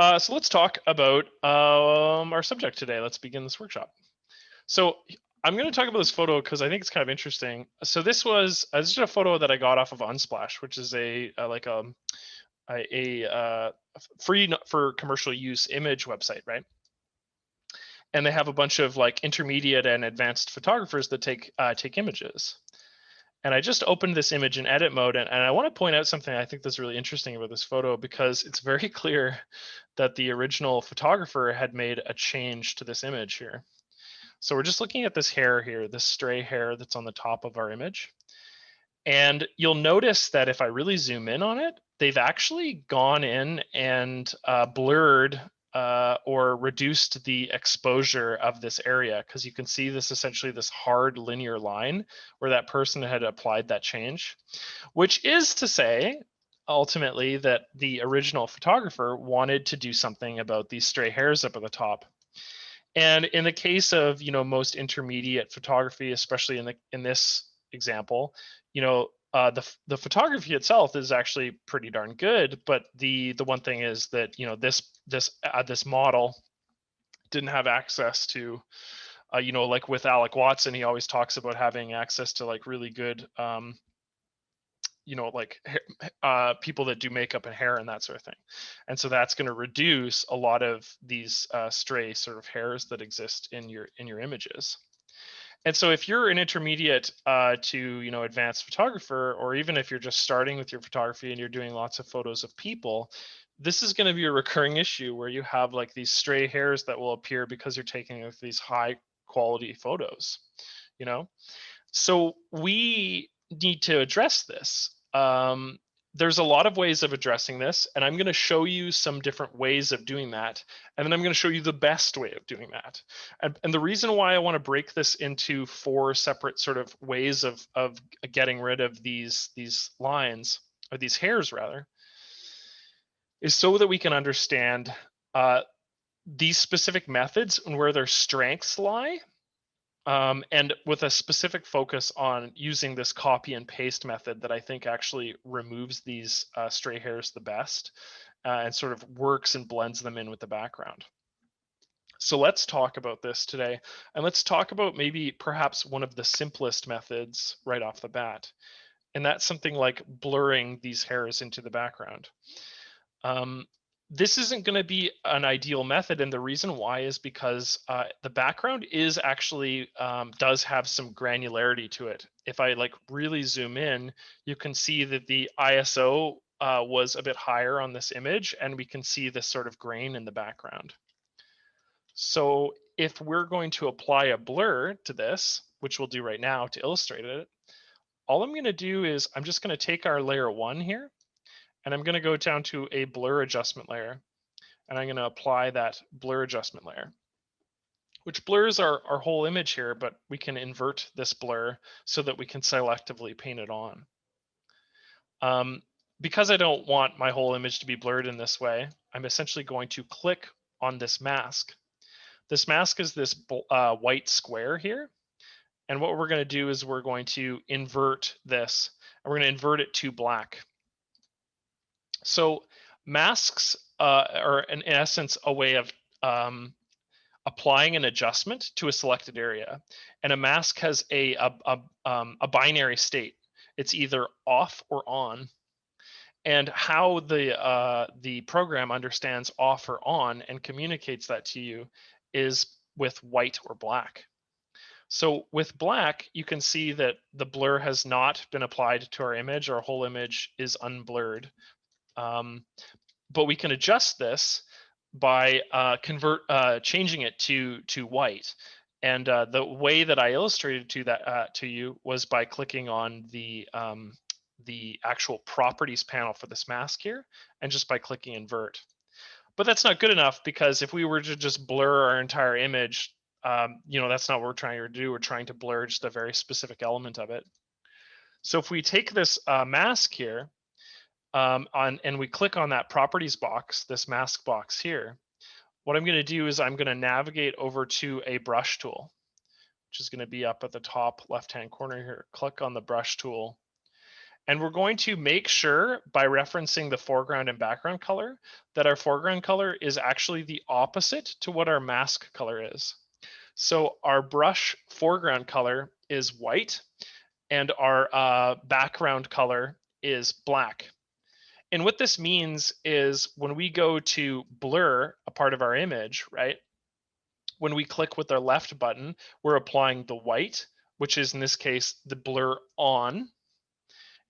So let's talk about our subject today. Let's begin this workshop. So I'm going to talk about this photo because I think it's kind of interesting. So this is a photo that I got off of Unsplash, which is a free for commercial use image website, right? And they have a bunch of like intermediate and advanced photographers that take images. And I just opened this image in edit mode, and I want to point out something I think that's really interesting about this photo, because it's very clear that the original photographer had made a change to this image here. So we're just looking at this hair here, this stray hair that's on the top of our image. And you'll notice that if I really zoom in on it, they've actually gone in and blurred or reduced the exposure of this area, because you can see this essentially this hard linear line where that person had applied that change, which is to say ultimately that the original photographer wanted to do something about these stray hairs up at the top. And in the case of most intermediate photography, especially in this example, the photography itself is actually pretty darn good, but the one thing is that this model didn't have access to like with Alec Watson, he always talks about having access to like really good like people that do makeup and hair and that sort of thing. And so that's going to reduce a lot of these stray sort of hairs that exist in your images. And so if you're an intermediate to advanced photographer, or even if you're just starting with your photography and you're doing lots of photos of people, this is going to be a recurring issue where you have like these stray hairs that will appear because you're taking these high quality photos. So we need to address this. There's a lot of ways of addressing this, and I'm going to show you some different ways of doing that, and then I'm going to show you the best way of doing that. And the reason why I want to break this into 4 separate sort of ways of getting rid of these lines, or these hairs rather, is so that we can understand these specific methods and where their strengths lie. And with a specific focus on using this copy and paste method that I think actually removes these stray hairs the best and sort of works and blends them in with the background. So let's talk about this today, and let's talk about maybe perhaps one of the simplest methods right off the bat, and that's something like blurring these hairs into the background. This isn't going to be an ideal method, and the reason why is because the background is actually does have some granularity to it. If I like really zoom in, you can see that the ISO was a bit higher on this image, and we can see this sort of grain in the background. So if we're going to apply a blur to this, which we'll do right now to illustrate it, all I'm going to do is I'm just going to take our layer 1 here, and I'm going to go down to a blur adjustment layer, and I'm going to apply that blur adjustment layer, which blurs our whole image here, but we can invert this blur so that we can selectively paint it on. Because I don't want my whole image to be blurred in this way, I'm essentially going to click on this mask. This mask is this white square here. And what we're going to do is we're going to invert this, and we're going to invert it to black. So masks are in essence a way of applying an adjustment to a selected area, and a mask has a binary state. It's either off or on, and how the program understands off or on and communicates that to you is with white or black. So with black, you can see that the blur has not been applied to our image. Our whole image is unblurred. But we can adjust this by changing it to white. And the way that I illustrated to you was by clicking on the actual properties panel for this mask here, and just by clicking invert. But that's not good enough, because if we were to just blur our entire image, that's not what we're trying to do. We're trying to blur just a very specific element of it. So if we take this mask here, and we click on that properties box, this mask box here, what I'm going to do is I'm going to navigate over to a brush tool, which is going to be up at the top left-hand corner here. Click on the brush tool. And we're going to make sure by referencing the foreground and background color that our foreground color is actually the opposite to what our mask color is. So our brush foreground color is white and our background color is black. And what this means is when we go to blur a part of our image, right? When we click with our left button, we're applying the white, which is in this case the blur on.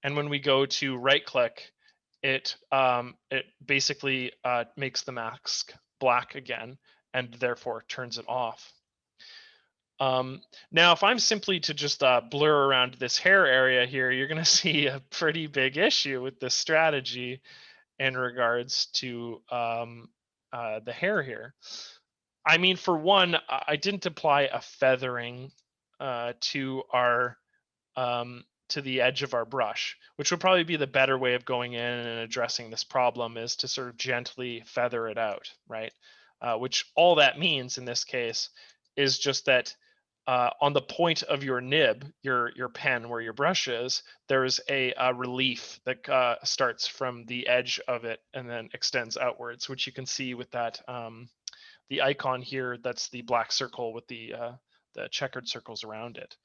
And when we go to right click, it basically makes the mask black again and therefore turns it off. Now, if I'm simply to just blur around this hair area here, you're going to see a pretty big issue with this strategy in regards to the hair here. I mean, for one, I didn't apply a feathering to our to the edge of our brush, which would probably be the better way of going in and addressing this problem, is to sort of gently feather it out, right? Which all that means in this case is just that on the point of your nib, your pen where your brush is, there's a relief that starts from the edge of it and then extends outwards, which you can see with that the icon here. That's the black circle with the checkered circles around it.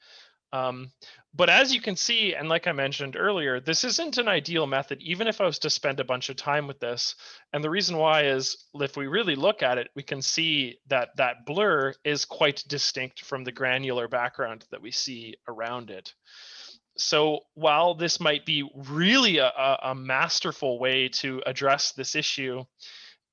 But as you can see, and like I mentioned earlier, this isn't an ideal method, even if I was to spend a bunch of time with this. And the reason why is, if we really look at it, we can see that that blur is quite distinct from the granular background that we see around it. So while this might be really a masterful way to address this issue,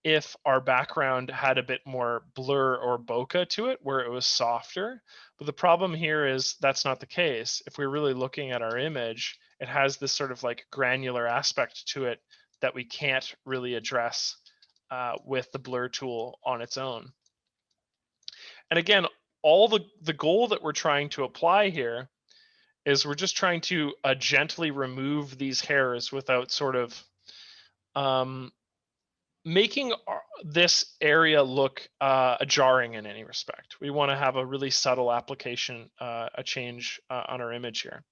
if our background had a bit more blur or bokeh to it, where it was softer. But the problem here is that's not the case. If we're really looking at our image, it has this sort of like granular aspect to it that we can't really address with the blur tool on its own. And again, all the goal that we're trying to apply here is we're just trying to gently remove these hairs without sort of making this area look jarring in any respect. We want to have a really subtle application, a change on our image here.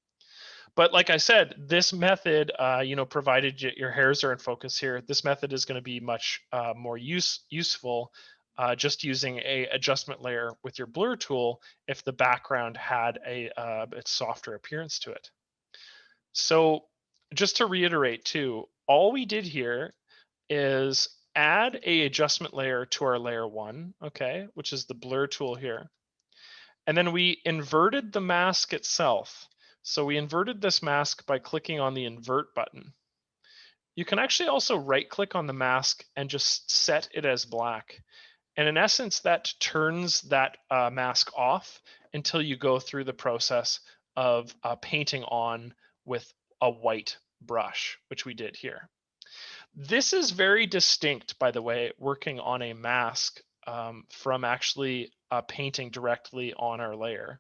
But like I said, this method, provided your hairs are in focus here, this method is going to be much more useful just using a adjustment layer with your blur tool if the background had a bit softer appearance to it. So just to reiterate too, all we did here is add a adjustment layer to our layer 1, okay, which is the blur tool here. And then we inverted the mask itself. So we inverted this mask by clicking on the invert button. You can actually also right click on the mask and just set it as black. And in essence, that turns that mask off until you go through the process of painting on with a white brush, which we did here. This is very distinct, by the way, working on a mask from actually painting directly on our layer.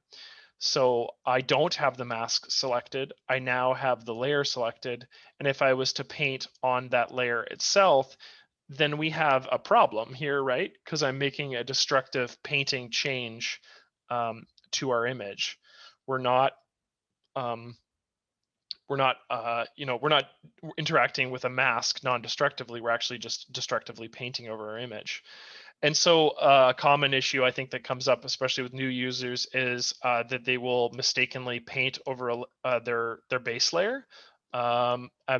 So I don't have the mask selected. I now have the layer selected. And if I was to paint on that layer itself, then we have a problem here, right? Because I'm making a destructive painting change to our image. We're not interacting with a mask non-destructively. We're actually just destructively painting over our image. And so a common issue I think that comes up, especially with new users, is that they will mistakenly paint over their base layer.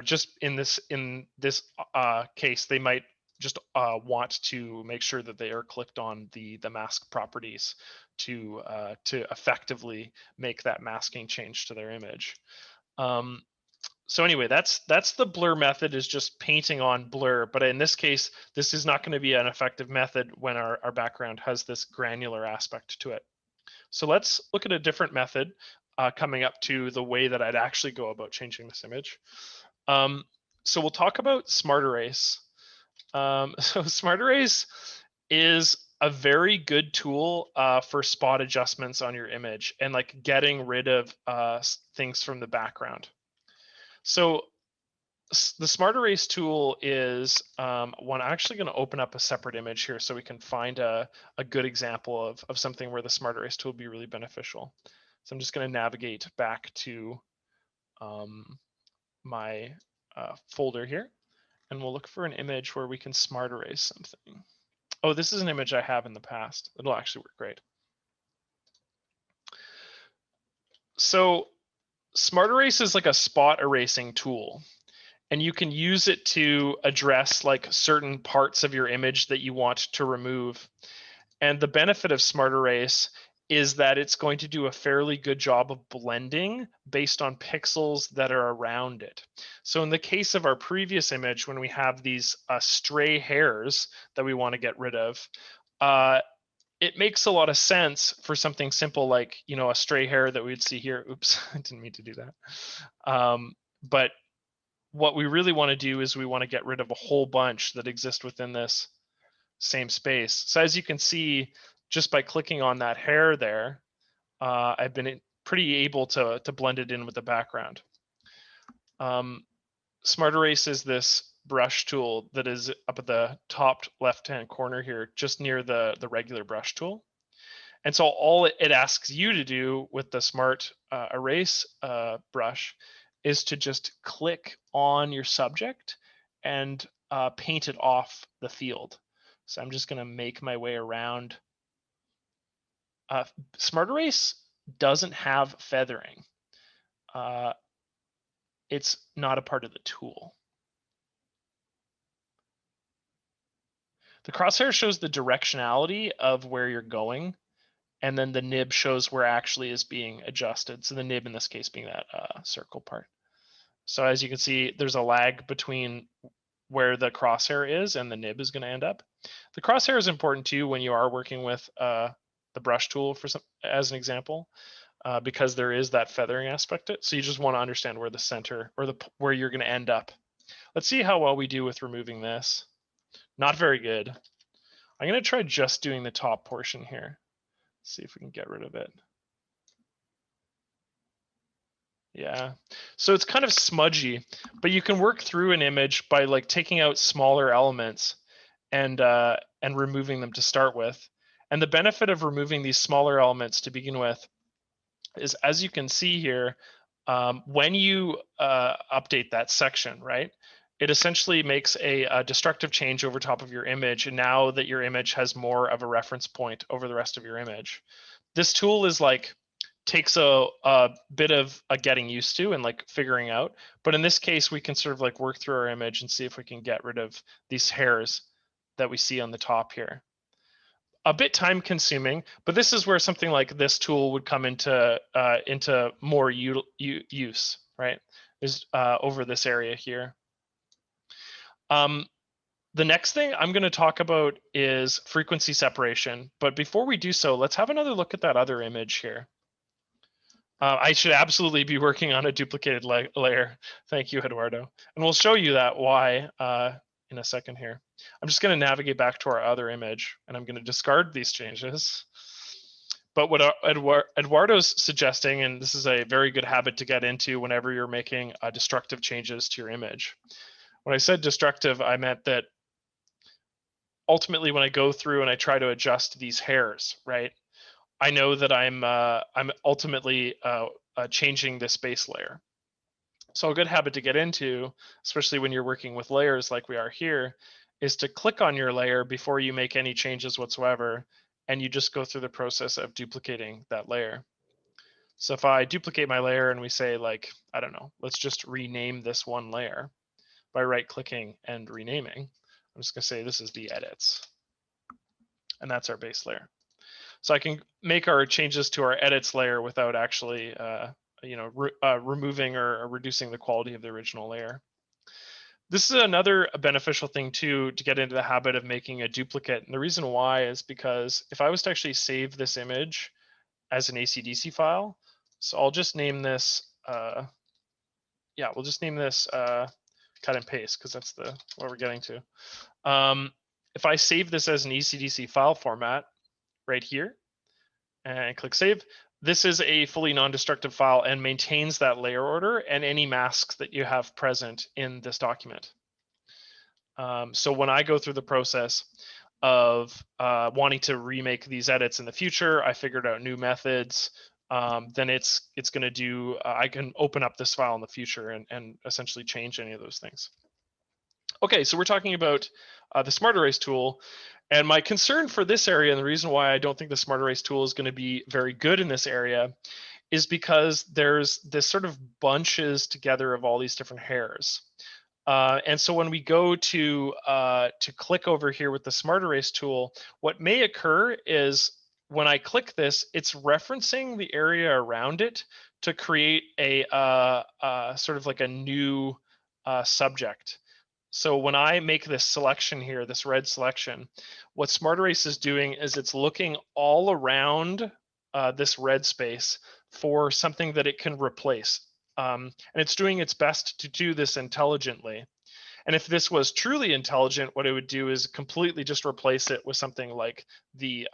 Just in this case, they might just want to make sure that they are clicked on the mask properties to effectively make that masking change to their image. So anyway, that's the blur method, is just painting on blur. But in this case, this is not going to be an effective method when our background has this granular aspect to it. So let's look at a different method coming up to the way that I'd actually go about changing this image. So we'll talk about Smart Erase. So Smart Erase is a very good tool for spot adjustments on your image and like getting rid of things from the background. So the Smart Erase tool is one. I'm actually going to open up a separate image here so we can find a good example of something where the Smart Erase tool would be really beneficial. So I'm just going to navigate back to my folder here, and we'll look for an image where we can smart erase something. Oh, this is an image I have in the past. It'll actually work great. So smart erase is like a spot erasing tool, and you can use it to address like certain parts of your image that you want to remove. And the benefit of smart erase is that it's going to do a fairly good job of blending based on pixels that are around it. So in the case of our previous image, when we have these stray hairs that we want to get rid of, it makes a lot of sense for something simple like, you know, a stray hair that we'd see here. Oops, I didn't mean to do that. But what we really want to do is we want to get rid of a whole bunch that exist within this same space. So as you can see, just by clicking on that hair there, I've been pretty able to blend it in with the background. Smart Erase is this brush tool that is up at the top left-hand corner here, just near the regular brush tool. And so all it asks you to do with the Smart Erase brush is to just click on your subject and paint it off the field. So I'm just going to make my way around. Smart Erase doesn't have feathering. It's not a part of the tool. The crosshair shows the directionality of where you're going, and then the nib shows where actually is being adjusted. So the nib in this case being that circle part. So as you can see, there's a lag between where the crosshair is and the nib is going to end up. The crosshair is important too when you are working with the brush tool for some, as an example, because there is that feathering aspect to it. So you just want to understand where the center or where you're going to end up. Let's see how well we do with removing this. Not very good. I'm going to try just doing the top portion here. See if we can get rid of it. Yeah, so it's kind of smudgy, but you can work through an image by like taking out smaller elements and removing them to start with. And the benefit of removing these smaller elements to begin with is, as you can see here, when you update that section, right, it essentially makes a destructive change over top of your image. And now that your image has more of a reference point over the rest of your image, this tool is like, takes a bit of a getting used to and like figuring out. But in this case, we can sort of like work through our image and see if we can get rid of these hairs that we see on the top here. A bit time consuming, but this is where something like this tool would come into more use, right? Is over this area here. The next thing I'm going to talk about is frequency separation. But before we do so, let's have another look at that other image here. I should absolutely be working on a duplicated layer. Thank you, Eduardo. And we'll show you that why in a second here. I'm just going to navigate back to our other image, and I'm going to discard these changes. But what Eduardo's suggesting, and this is a very good habit to get into whenever you're making destructive changes to your image. When I said destructive, I meant that ultimately when I go through and I try to adjust these hairs, right, I know that I'm ultimately changing this base layer. So a good habit to get into, especially when you're working with layers like we are here, is to click on your layer before you make any changes whatsoever, and you just go through the process of duplicating that layer. So if I duplicate my layer and we say like, I don't know, let's just rename this one layer by right-clicking and renaming. I'm just gonna say this is the edits, and that's our base layer. So I can make our changes to our edits layer without actually, removing or reducing the quality of the original layer. This is another beneficial thing too, to get into the habit of making a duplicate. And the reason why is because if I was to actually save this image as an ACDSee file, so I'll just name this, we'll just name this cut and paste, because that's what we're getting to. If I save this as an ACDSee file format right here, and click save, this is a fully non-destructive file and maintains that layer order and any masks that you have present in this document. So when I go through the process of wanting to remake these edits in the future, I figured out new methods then it's going to do, I can open up this file in the future and essentially change any of those things. Okay, so we're talking about the Smart Erase tool. And my concern for this area, and the reason why I don't think the Smart Erase tool is going to be very good in this area, is because there's this sort of bunches together of all these different hairs. And so when we go to click over here with the Smart Erase tool, what may occur is when I click this, it's referencing the area around it to create a sort of like a new subject. So when I make this selection here, this red selection, what Smart Erase is doing is it's looking all around this red space for something that it can replace. And it's doing its best to do this intelligently. And if this was truly intelligent, what it would do is completely just replace it with something like the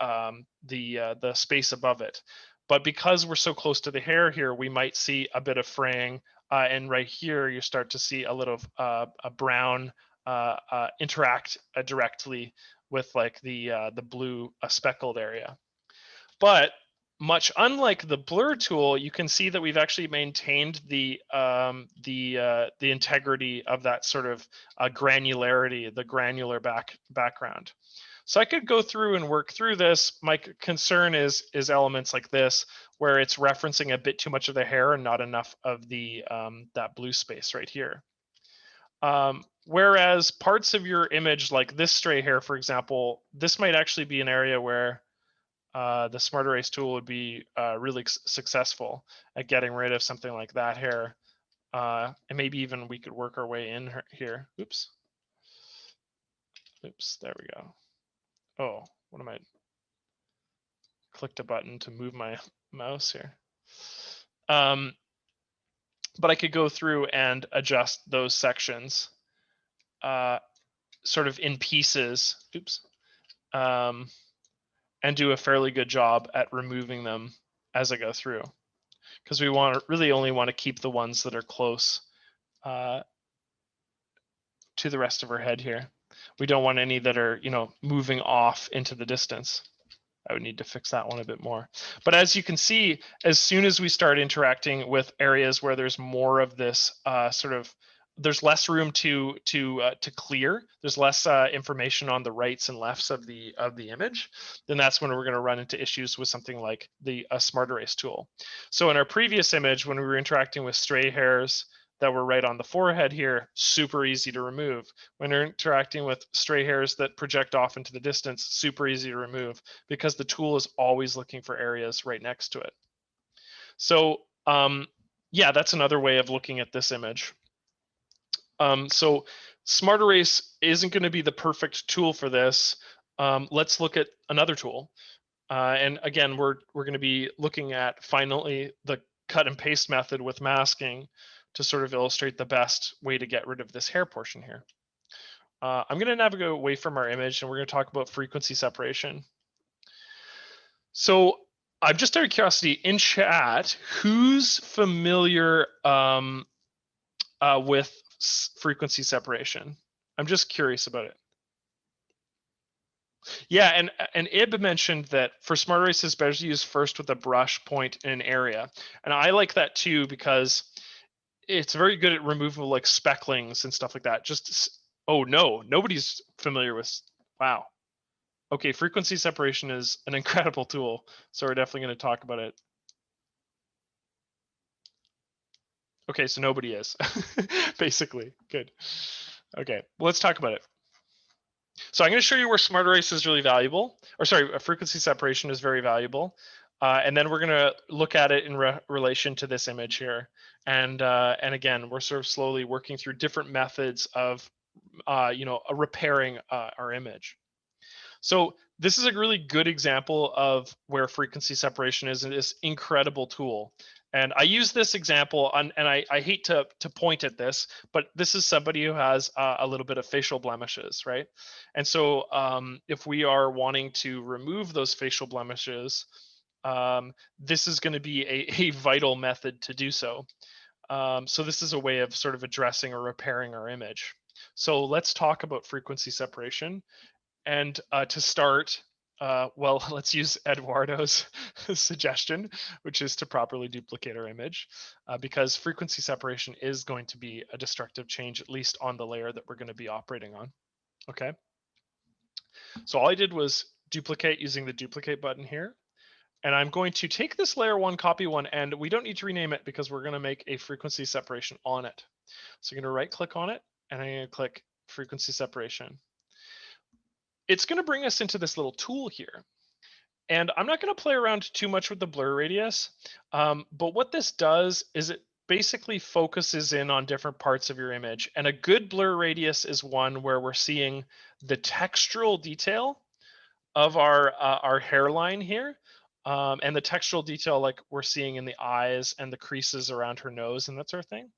space above it. But because we're so close to the hair here, we might see a bit of fraying. And right here, you start to see a little a brown interact directly with like the blue speckled area. But much unlike the blur tool, you can see that we've actually maintained the integrity of that sort of granularity, the granular background. So I could go through and work through this. My concern is elements like this, where it's referencing a bit too much of the hair and not enough of the that blue space right here. Whereas parts of your image, like this stray hair, for example, this might actually be an area where the Smart Erase tool would be really successful at getting rid of something like that hair. And maybe even we could work our way in here. Oops. Oops, there we go. Oh, what am I? Clicked a button to move my mouse here. But I could go through and adjust those sections sort of in pieces. Oops. And do a fairly good job at removing them as I go through, because we really only want to keep the ones that are close to the rest of our head here. We don't want any that are, moving off into the distance. I would need to fix that one a bit more. But as you can see, as soon as we start interacting with areas where there's more of this there's less room to clear, there's less information on the rights and lefts of the image, then that's when we're going to run into issues with something like the Smart Erase tool. So in our previous image, when we were interacting with stray hairs that were right on the forehead here, super easy to remove. When you're interacting with stray hairs that project off into the distance, super easy to remove, because the tool is always looking for areas right next to it. So yeah, that's another way of looking at this image. So Smart Erase isn't going to be the perfect tool for this. Let's look at another tool. And again, we're going to be looking at finally the cut and paste method with masking to sort of illustrate the best way to get rid of this hair portion here. I'm going to navigate away from our image, and we're going to talk about frequency separation. So I'm just out of curiosity, in chat, who's familiar with frequency separation? I'm just curious about it. Yeah, and Ib mentioned that for Smart Erase, it's better to use first with a brush point in an area. And I like that too, because it's very good at removal like specklings and stuff like that. Just, oh no, nobody's familiar with, wow. Okay, frequency separation is an incredible tool. So we're definitely going to talk about it. Okay, so nobody is, basically, good. Okay, well, let's talk about it. So I'm going to show you where Smart Erase is really valuable, or sorry, frequency separation is very valuable. And then we're going to look at it in relation to this image here. And again, we're sort of slowly working through different methods of, repairing our image. So this is a really good example of where frequency separation is in this incredible tool. And I use this example on, and I hate to point at this, but this is somebody who has a little bit of facial blemishes, right? And so if we are wanting to remove those facial blemishes, this is going to be a vital method to do so. So this is a way of sort of addressing or repairing our image. So let's talk about frequency separation. And to start, Well, let's use Eduardo's suggestion, which is to properly duplicate our image, because frequency separation is going to be a destructive change, at least on the layer that we're going to be operating on. Okay. So all I did was duplicate using the duplicate button here. And I'm going to take this layer one, copy one, and we don't need to rename it because we're going to make a frequency separation on it. So I'm going to right click on it and I'm going to click frequency separation. It's going to bring us into this little tool here. And I'm not going to play around too much with the blur radius, but what this does is it basically focuses in on different parts of your image. And a good blur radius is one where we're seeing the textural detail of our hairline here, and the textural detail like we're seeing in the eyes and the creases around her nose and that sort of thing.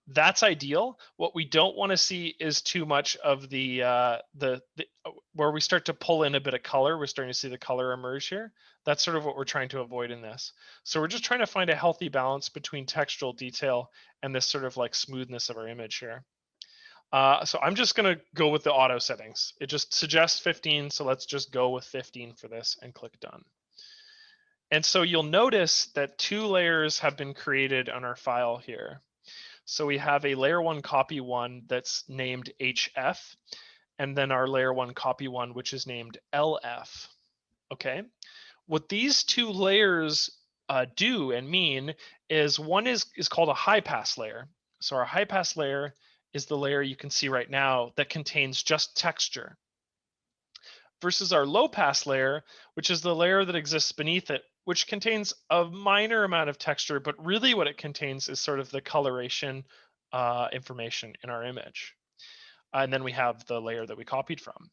That's ideal. What we don't want to see is too much of the where we start to pull in a bit of color. We're starting to see the color emerge here. That's sort of what we're trying to avoid in this. So we're just trying to find a healthy balance between textural detail and this sort of like smoothness of our image here. So I'm just going to go with the auto settings. It just suggests 15. So let's just go with 15 for this and click done. And so you'll notice that 2 layers have been created on our file here. So we have a layer 1 copy 1 that's named HF, and then our layer 1 copy 1, which is named LF. Okay. What these 2 layers do and mean is one is called a high pass layer. So our high pass layer is the layer you can see right now that contains just texture, versus our low pass layer, which is the layer that exists beneath it, which contains a minor amount of texture, but really what it contains is sort of the coloration information in our image. And then we have the layer that we copied from.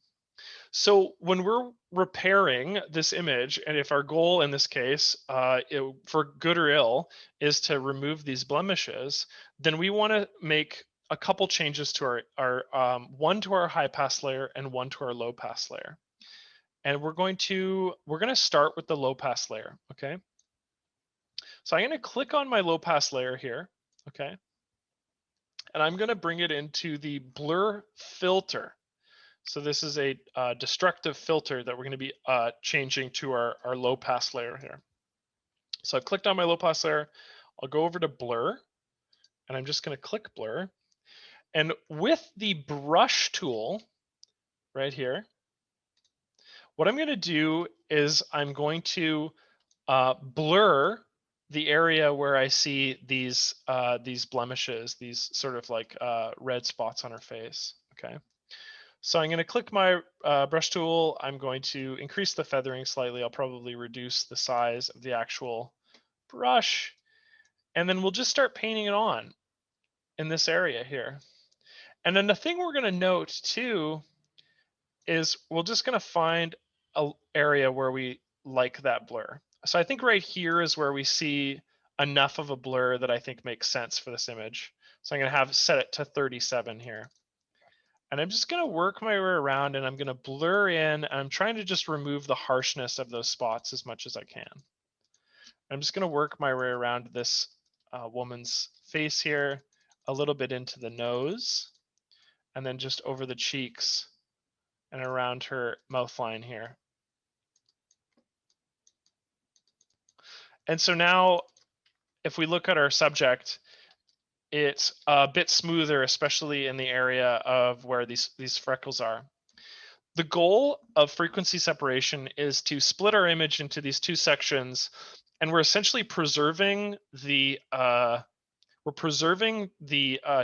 So when we're repairing this image, and if our goal in this case, for good or ill, is to remove these blemishes, then we want to make a couple changes to our one to our high pass layer and one to our low pass layer. And we're going to start with the low pass layer. Okay. So I'm going to click on my low pass layer here. Okay. And I'm going to bring it into the blur filter. So this is a destructive filter that we're going to be changing to our low pass layer here. So I've clicked on my low pass layer. I'll go over to blur, and I'm just going to click blur. And with the brush tool right here, what I'm going to do is I'm going to blur the area where I see these blemishes, these sort of like red spots on her face. Okay. So I'm going to click my brush tool. I'm going to increase the feathering slightly. I'll probably reduce the size of the actual brush. And then we'll just start painting it on in this area here. And then the thing we're going to note too is we're just going to find an area where we like that blur. So I think right here is where we see enough of a blur that I think makes sense for this image. So I'm going to set it to 37 here. And I'm just going to work my way around and I'm going to blur in. And I'm trying to just remove the harshness of those spots as much as I can. I'm just going to work my way around this woman's face here, a little bit into the nose, and then just over the cheeks and around her mouth line here. And so now if we look at our subject, it's a bit smoother, especially in the area of where these freckles are. The goal of frequency separation is to split our image into these 2 sections, and we're essentially preserving the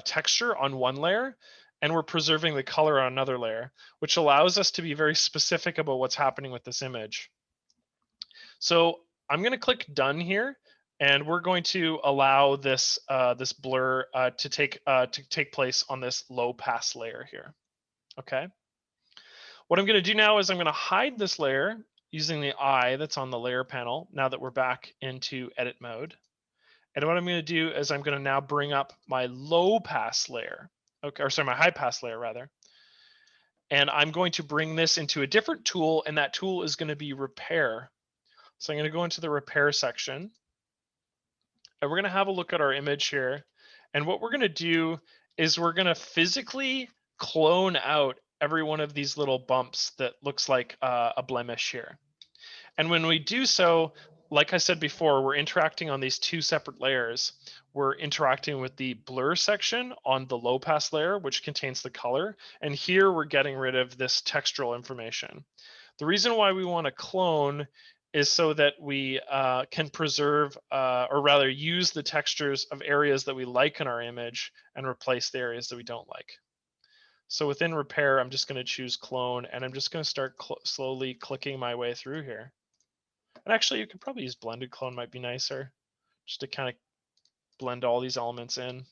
texture on one layer, and we're preserving the color on another layer, which allows us to be very specific about what's happening with this image. So I'm going to click done here, and we're going to allow this this blur to take place on this low pass layer here. Okay. What I'm going to do now is I'm going to hide this layer using the eye that's on the layer panel now that we're back into edit mode. And what I'm going to do is I'm going to now bring up my low pass layer. Okay, or sorry, my high pass layer rather. And I'm going to bring this into a different tool, and that tool is going to be repair. So I'm going to go into the repair section, and we're going to have a look at our image here. And what we're going to do is we're going to physically clone out every one of these little bumps that looks like a blemish here. And when we do so, like I said before, we're interacting on these two separate layers. We're interacting with the blur section on the low pass layer, which contains the color. And here we're getting rid of this textural information. The reason why we want to clone is so that we can preserve, or rather use the textures of areas that we like in our image and replace the areas that we don't like. So within repair, I'm just going to choose clone, and I'm just going to start slowly clicking my way through here. And actually, you could probably use blended clone, might be nicer, just to kind of blend all these elements in.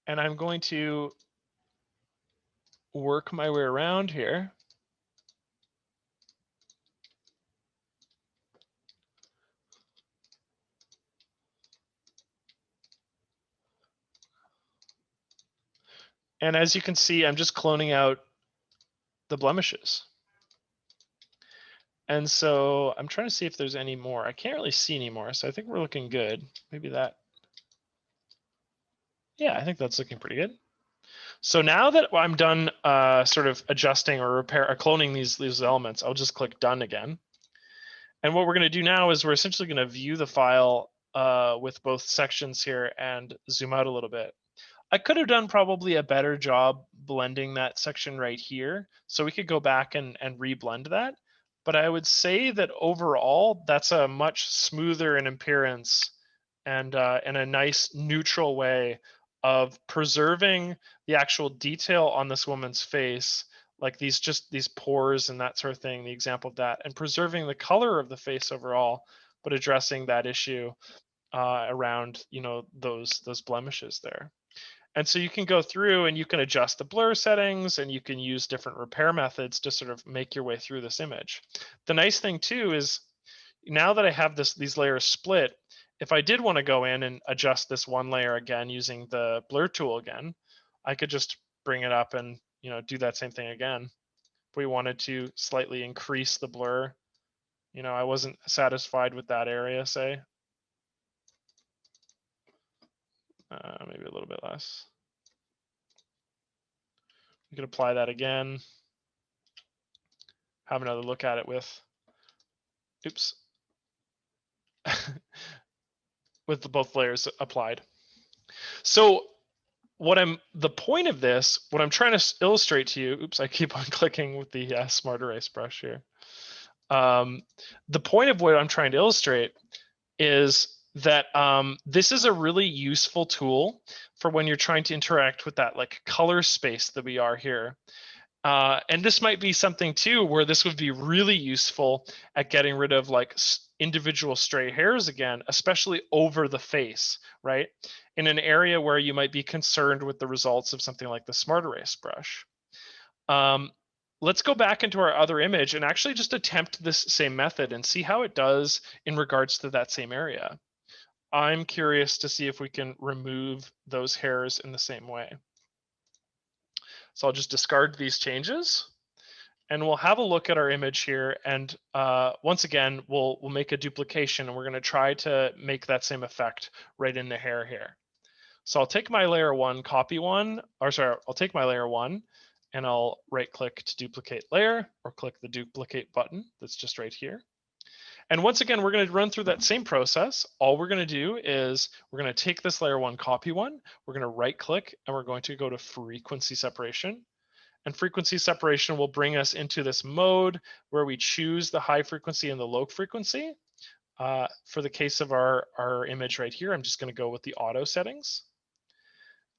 And I'm going to work my way around here. And as you can see, I'm just cloning out the blemishes. And so I'm trying to see if there's any more. I can't really see any more, so I think we're looking good. Maybe that. Yeah, I think that's looking pretty good. So now that I'm done sort of adjusting or cloning these elements, I'll just click done again. And what we're going to do now is we're essentially going to view the file with both sections here and zoom out a little bit. I could have done probably a better job blending that section right here. So we could go back and re-blend that. But I would say that overall, that's a much smoother in appearance and in a nice neutral way of preserving the actual detail on this woman's face, like these pores and that sort of thing, the example of that, and preserving the color of the face overall, but addressing that issue around those blemishes there. And so you can go through and you can adjust the blur settings, and you can use different repair methods to sort of make your way through this image. The nice thing too is now that I have these layers split, if I did want to go in and adjust this one layer again using the blur tool again, I could just bring it up and do that same thing again. If we wanted to slightly increase the blur, I wasn't satisfied with that area, say. Maybe a little bit less. We could apply that again. Have another look at it with, oops, with both layers applied. So the point of this, what I'm trying to illustrate to you, oops, I keep on clicking with the Smart Erase brush here. The point of what I'm trying to illustrate is that this is a really useful tool for when you're trying to interact with that like color space that we are here. And this might be something too where this would be really useful at getting rid of like individual stray hairs again, especially over the face, right? In an area where you might be concerned with the results of something like the Smart Erase brush. Let's go back into our other image and actually just attempt this same method and see how it does in regards to that same area. I'm curious to see if we can remove those hairs in the same way. So I'll just discard these changes, and we'll have a look at our image here. And once again, we'll make a duplication, and we're going to try to make that same effect right in the hair here. So I'll take my layer one, copy one, or sorry, I'll take my layer one, and I'll right click to duplicate layer, or click the duplicate button that's just right here. And once again, we're going to run through that same process. All we're going to do is we're going to take this layer one, copy one, we're going to right click, and we're going to go to frequency separation. And frequency separation will bring us into this mode where we choose the high frequency and the low frequency. For the case of our image right here, I'm just going to go with the auto settings.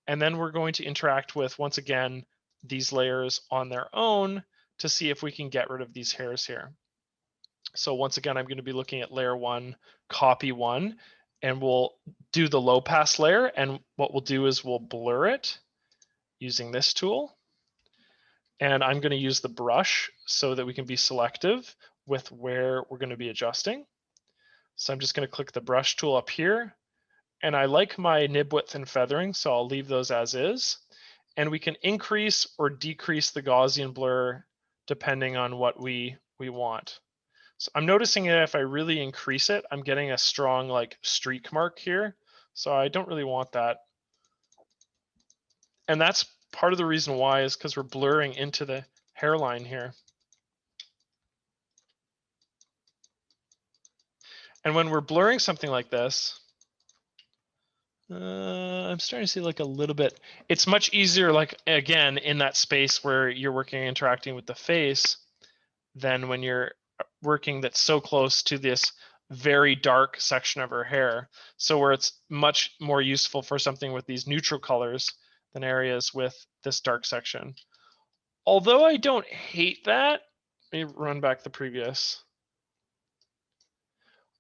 And then we're going to interact with, once again, these layers on their own to see if we can get rid of these hairs here. So once again, I'm going to be looking at layer one, copy one, and we'll do the low pass layer. And what we'll do is we'll blur it using this tool. And I'm going to use the brush so that we can be selective with where we're going to be adjusting. So I'm just going to click the brush tool up here. And I like my nib width and feathering, so I'll leave those as is. And we can increase or decrease the Gaussian blur depending on what we want. So I'm noticing that if I really increase it, I'm getting a strong like streak mark here. So I don't really want that. And that's part of the reason why is because we're blurring into the hairline here. And when we're blurring something like this, I'm starting to see like a little bit, it's much easier, like again, in that space where you're working, interacting with the face, than when you're working that's so close to this very dark section of her hair. So where it's much more useful for something with these neutral colors than areas with this dark section. Although I don't hate that, let me run back the previous.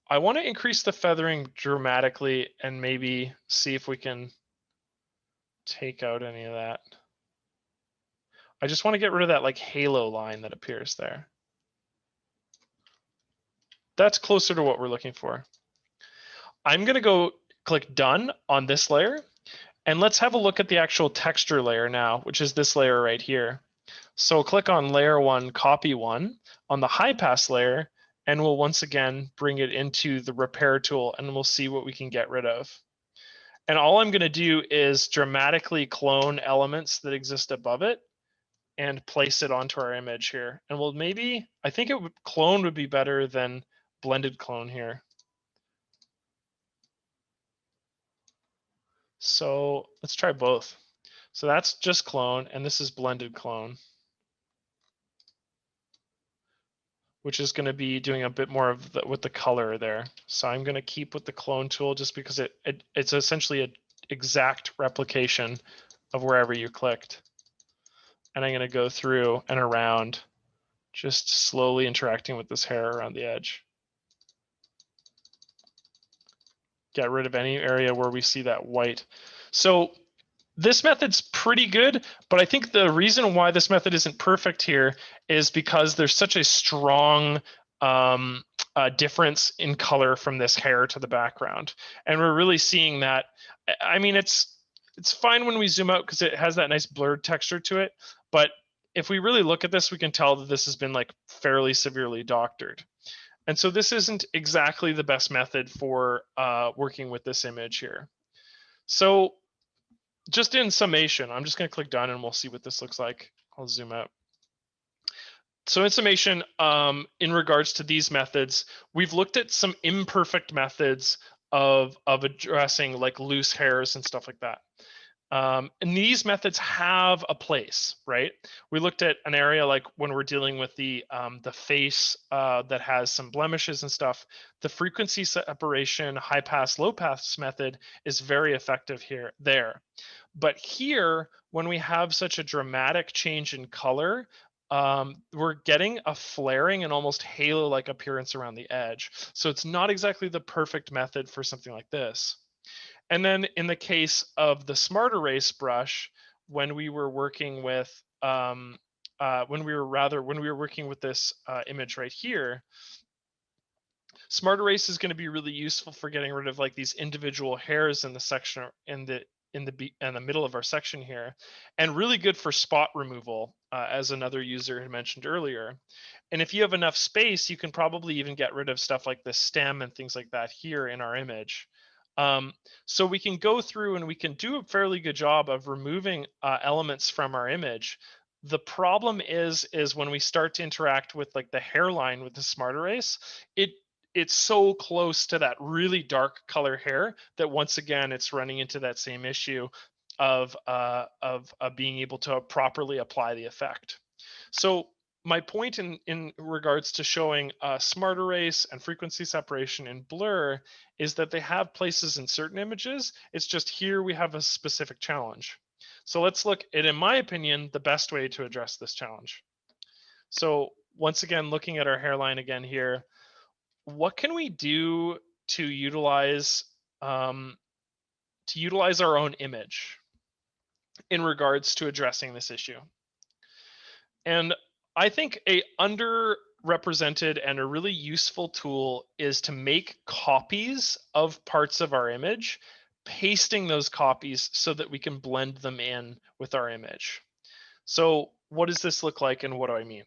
I want to increase the feathering dramatically and maybe see if we can take out any of that. I just want to get rid of that like halo line that appears there. That's closer to what we're looking for. I'm going to go click done on this layer, and let's have a look at the actual texture layer now, which is this layer right here. So click on layer 1, copy 1 on the high pass layer, and we'll once again bring it into the repair tool, and we'll see what we can get rid of. And all I'm going to do is dramatically clone elements that exist above it and place it onto our image here. And we'll maybe, I think clone would be better than blended clone here. So let's try both. So that's just clone, and this is blended clone, which is going to be doing a bit more of with the color there. So I'm going to keep with the clone tool just because it's essentially an exact replication of wherever you clicked. And I'm going to go through and around, just slowly interacting with this hair around the edge. Get rid of any area where we see that white. So this method's pretty good, but I think the reason why this method isn't perfect here is because there's such a strong difference in color from this hair to the background. And we're really seeing that. I mean, it's fine when we zoom out because it has that nice blurred texture to it. But if we really look at this, we can tell that this has been like fairly severely doctored. And so this isn't exactly the best method for working with this image here. So just in summation, I'm just going to click done and we'll see what this looks like. I'll zoom out. So in summation, in regards to these methods, we've looked at some imperfect methods of addressing like loose hairs and stuff like that. And these methods have a place, right? We looked at an area like when we're dealing with the face that has some blemishes and stuff. The frequency separation, high pass, low pass method is very effective there. But here, when we have such a dramatic change in color, we're getting a flaring and almost halo-like appearance around the edge. So it's not exactly the perfect method for something like this. And then in the case of the Smart Erase brush, when we were working with when we were working with this image right here, Smart Erase is going to be really useful for getting rid of like these individual hairs in the section in the middle of our section here, and really good for spot removal, as another user had mentioned earlier. And if you have enough space, you can probably even get rid of stuff like the stem and things like that here in our image. So we can go through and we can do a fairly good job of removing elements from our image. The problem is when we start to interact with like the hairline with the Smart Erase, it's so close to that really dark color hair that once again it's running into that same issue of being able to properly apply the effect. So my point in regards to showing Smart Erase and frequency separation and blur is that they have places in certain images. It's just here we have a specific challenge. So let's look at, in my opinion, the best way to address this challenge. So once again, looking at our hairline again here, what can we do to utilize our own image in regards to addressing this issue? And I think a underrepresented and a really useful tool is to make copies of parts of our image, pasting those copies so that we can blend them in with our image. So what does this look like and what do I mean?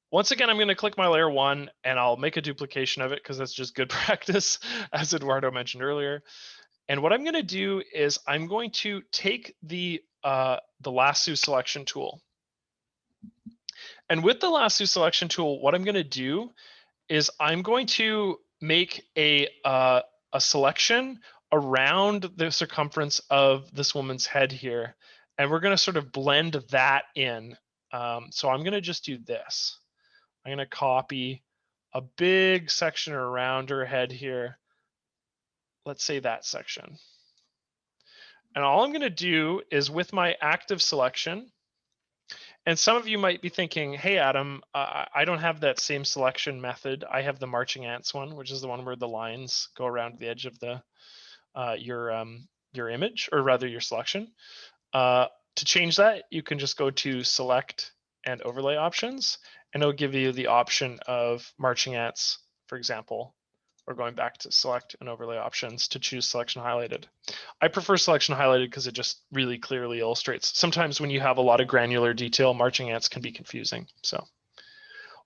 Once again, I'm going to click my layer 1 and I'll make a duplication of it because that's just good practice, as Eduardo mentioned earlier. And what I'm going to do is I'm going to take the Lasso Selection tool. And with the Lasso Selection tool, what I'm going to do is I'm going to make a selection around the circumference of this woman's head here. And we're going to sort of blend that in. So I'm going to just do this. I'm going to copy a big section around her head here. Let's say that section. And all I'm going to do is with my active selection, and some of you might be thinking, hey, Adam, I don't have that same selection method. I have the marching ants one, which is the one where the lines go around the edge of the your image, or rather your selection. To change that, you can just go to Select and Overlay Options, and it'll give you the option of marching ants, for example, or going back to Select and Overlay Options to choose Selection Highlighted. I prefer Selection Highlighted because it just really clearly illustrates. Sometimes when you have a lot of granular detail, marching ants can be confusing. So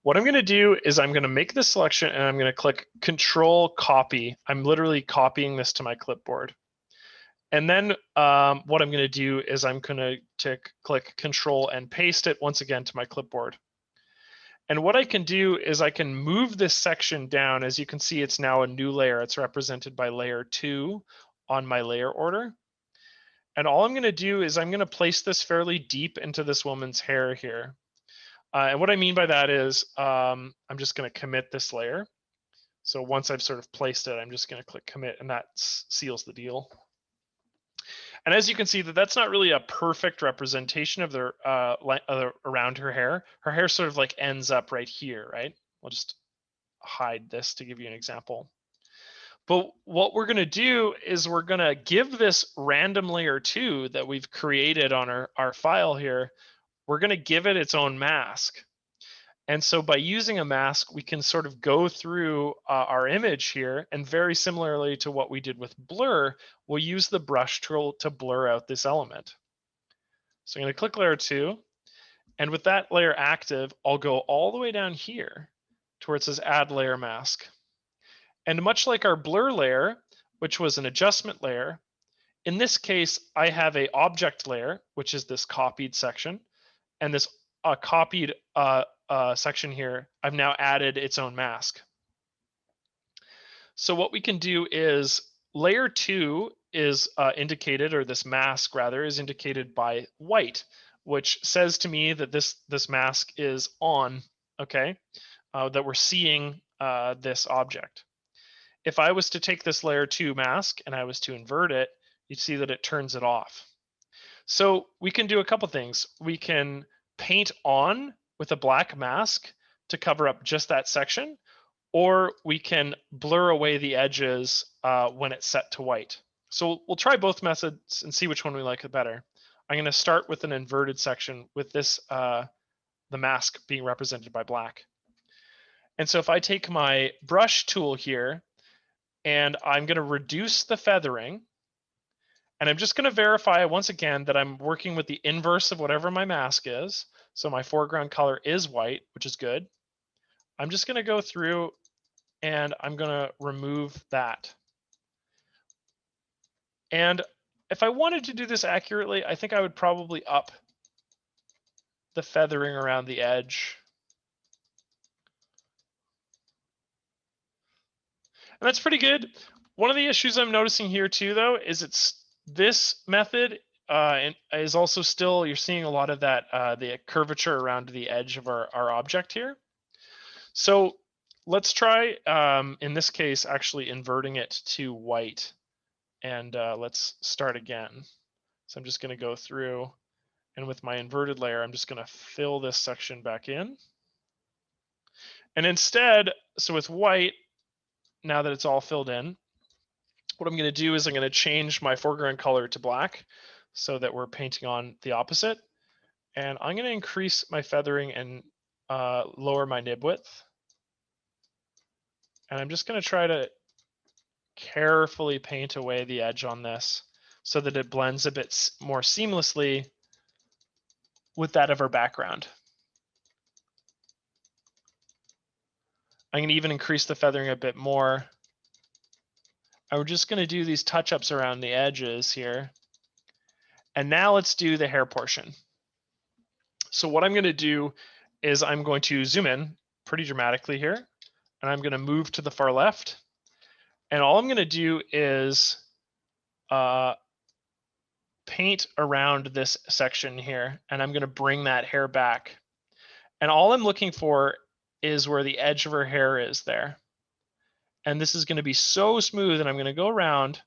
what I'm going to do is I'm going to make this selection and I'm going to click Control Copy. I'm literally copying this to my clipboard. And then what I'm going to do is I'm going to click Control and paste it once again to my clipboard. And what I can do is I can move this section down. As you can see, it's now a new layer. It's represented by layer 2 on my layer order. And all I'm going to do is I'm going to place this fairly deep into this woman's hair here. And what I mean by that is I'm just going to commit this layer. So once I've sort of placed it, I'm just going to click commit, and that seals the deal. And as you can see, that's not really a perfect representation of the around her hair. Her hair sort of like ends up right here, right? We'll just hide this to give you an example. But what we're going to do is we're going to give this random layer 2 that we've created on our file here, we're going to give it its own mask. And so by using a mask, we can sort of go through our image here, and very similarly to what we did with blur, we'll use the brush tool to blur out this element. So I'm going to click layer 2, and with that layer active, I'll go all the way down here to where it says add layer mask. And much like our blur layer, which was an adjustment layer, in this case, I have a object layer, which is this copied section, and this copied section here, I've now added its own mask. So what we can do is layer 2 is indicated, or this mask rather, is indicated by white, which says to me that this mask is on, okay, that we're seeing this object. If I was to take this layer 2 mask and I was to invert it, you'd see that it turns it off. So we can do a couple things. We can paint on with a black mask to cover up just that section, or we can blur away the edges when it's set to white. So we'll try both methods and see which one we like better. I'm going to start with an inverted section with this, the mask being represented by black. And so if I take my brush tool here, and I'm going to reduce the feathering, and I'm just going to verify once again that I'm working with the inverse of whatever my mask is. So my foreground color is white, which is good. I'm just going to go through and I'm going to remove that. And if I wanted to do this accurately, I think I would probably up the feathering around the edge. And that's pretty good. One of the issues I'm noticing here too, though, is this method is also still, you're seeing a lot of that, the curvature around the edge of our object here. So let's try, in this case, actually inverting it to white. And let's start again. So I'm just going to go through, and with my inverted layer, I'm just going to fill this section back in. And instead, so with white, now that it's all filled in, what I'm going to do is I'm going to change my foreground color to black so that we're painting on the opposite. And I'm going to increase my feathering and lower my nib width. And I'm just going to try to carefully paint away the edge on this so that it blends a bit more seamlessly with that of our background. I'm going to even increase the feathering a bit more. And we're just going to do these touch-ups around the edges here. And now let's do the hair portion. So what I'm going to do is I'm going to zoom in pretty dramatically here, and I'm going to move to the far left. And all I'm going to do is paint around this section here, and I'm going to bring that hair back. And all I'm looking for is where the edge of her hair is there. And this is going to be so smooth, and I'm going to go around.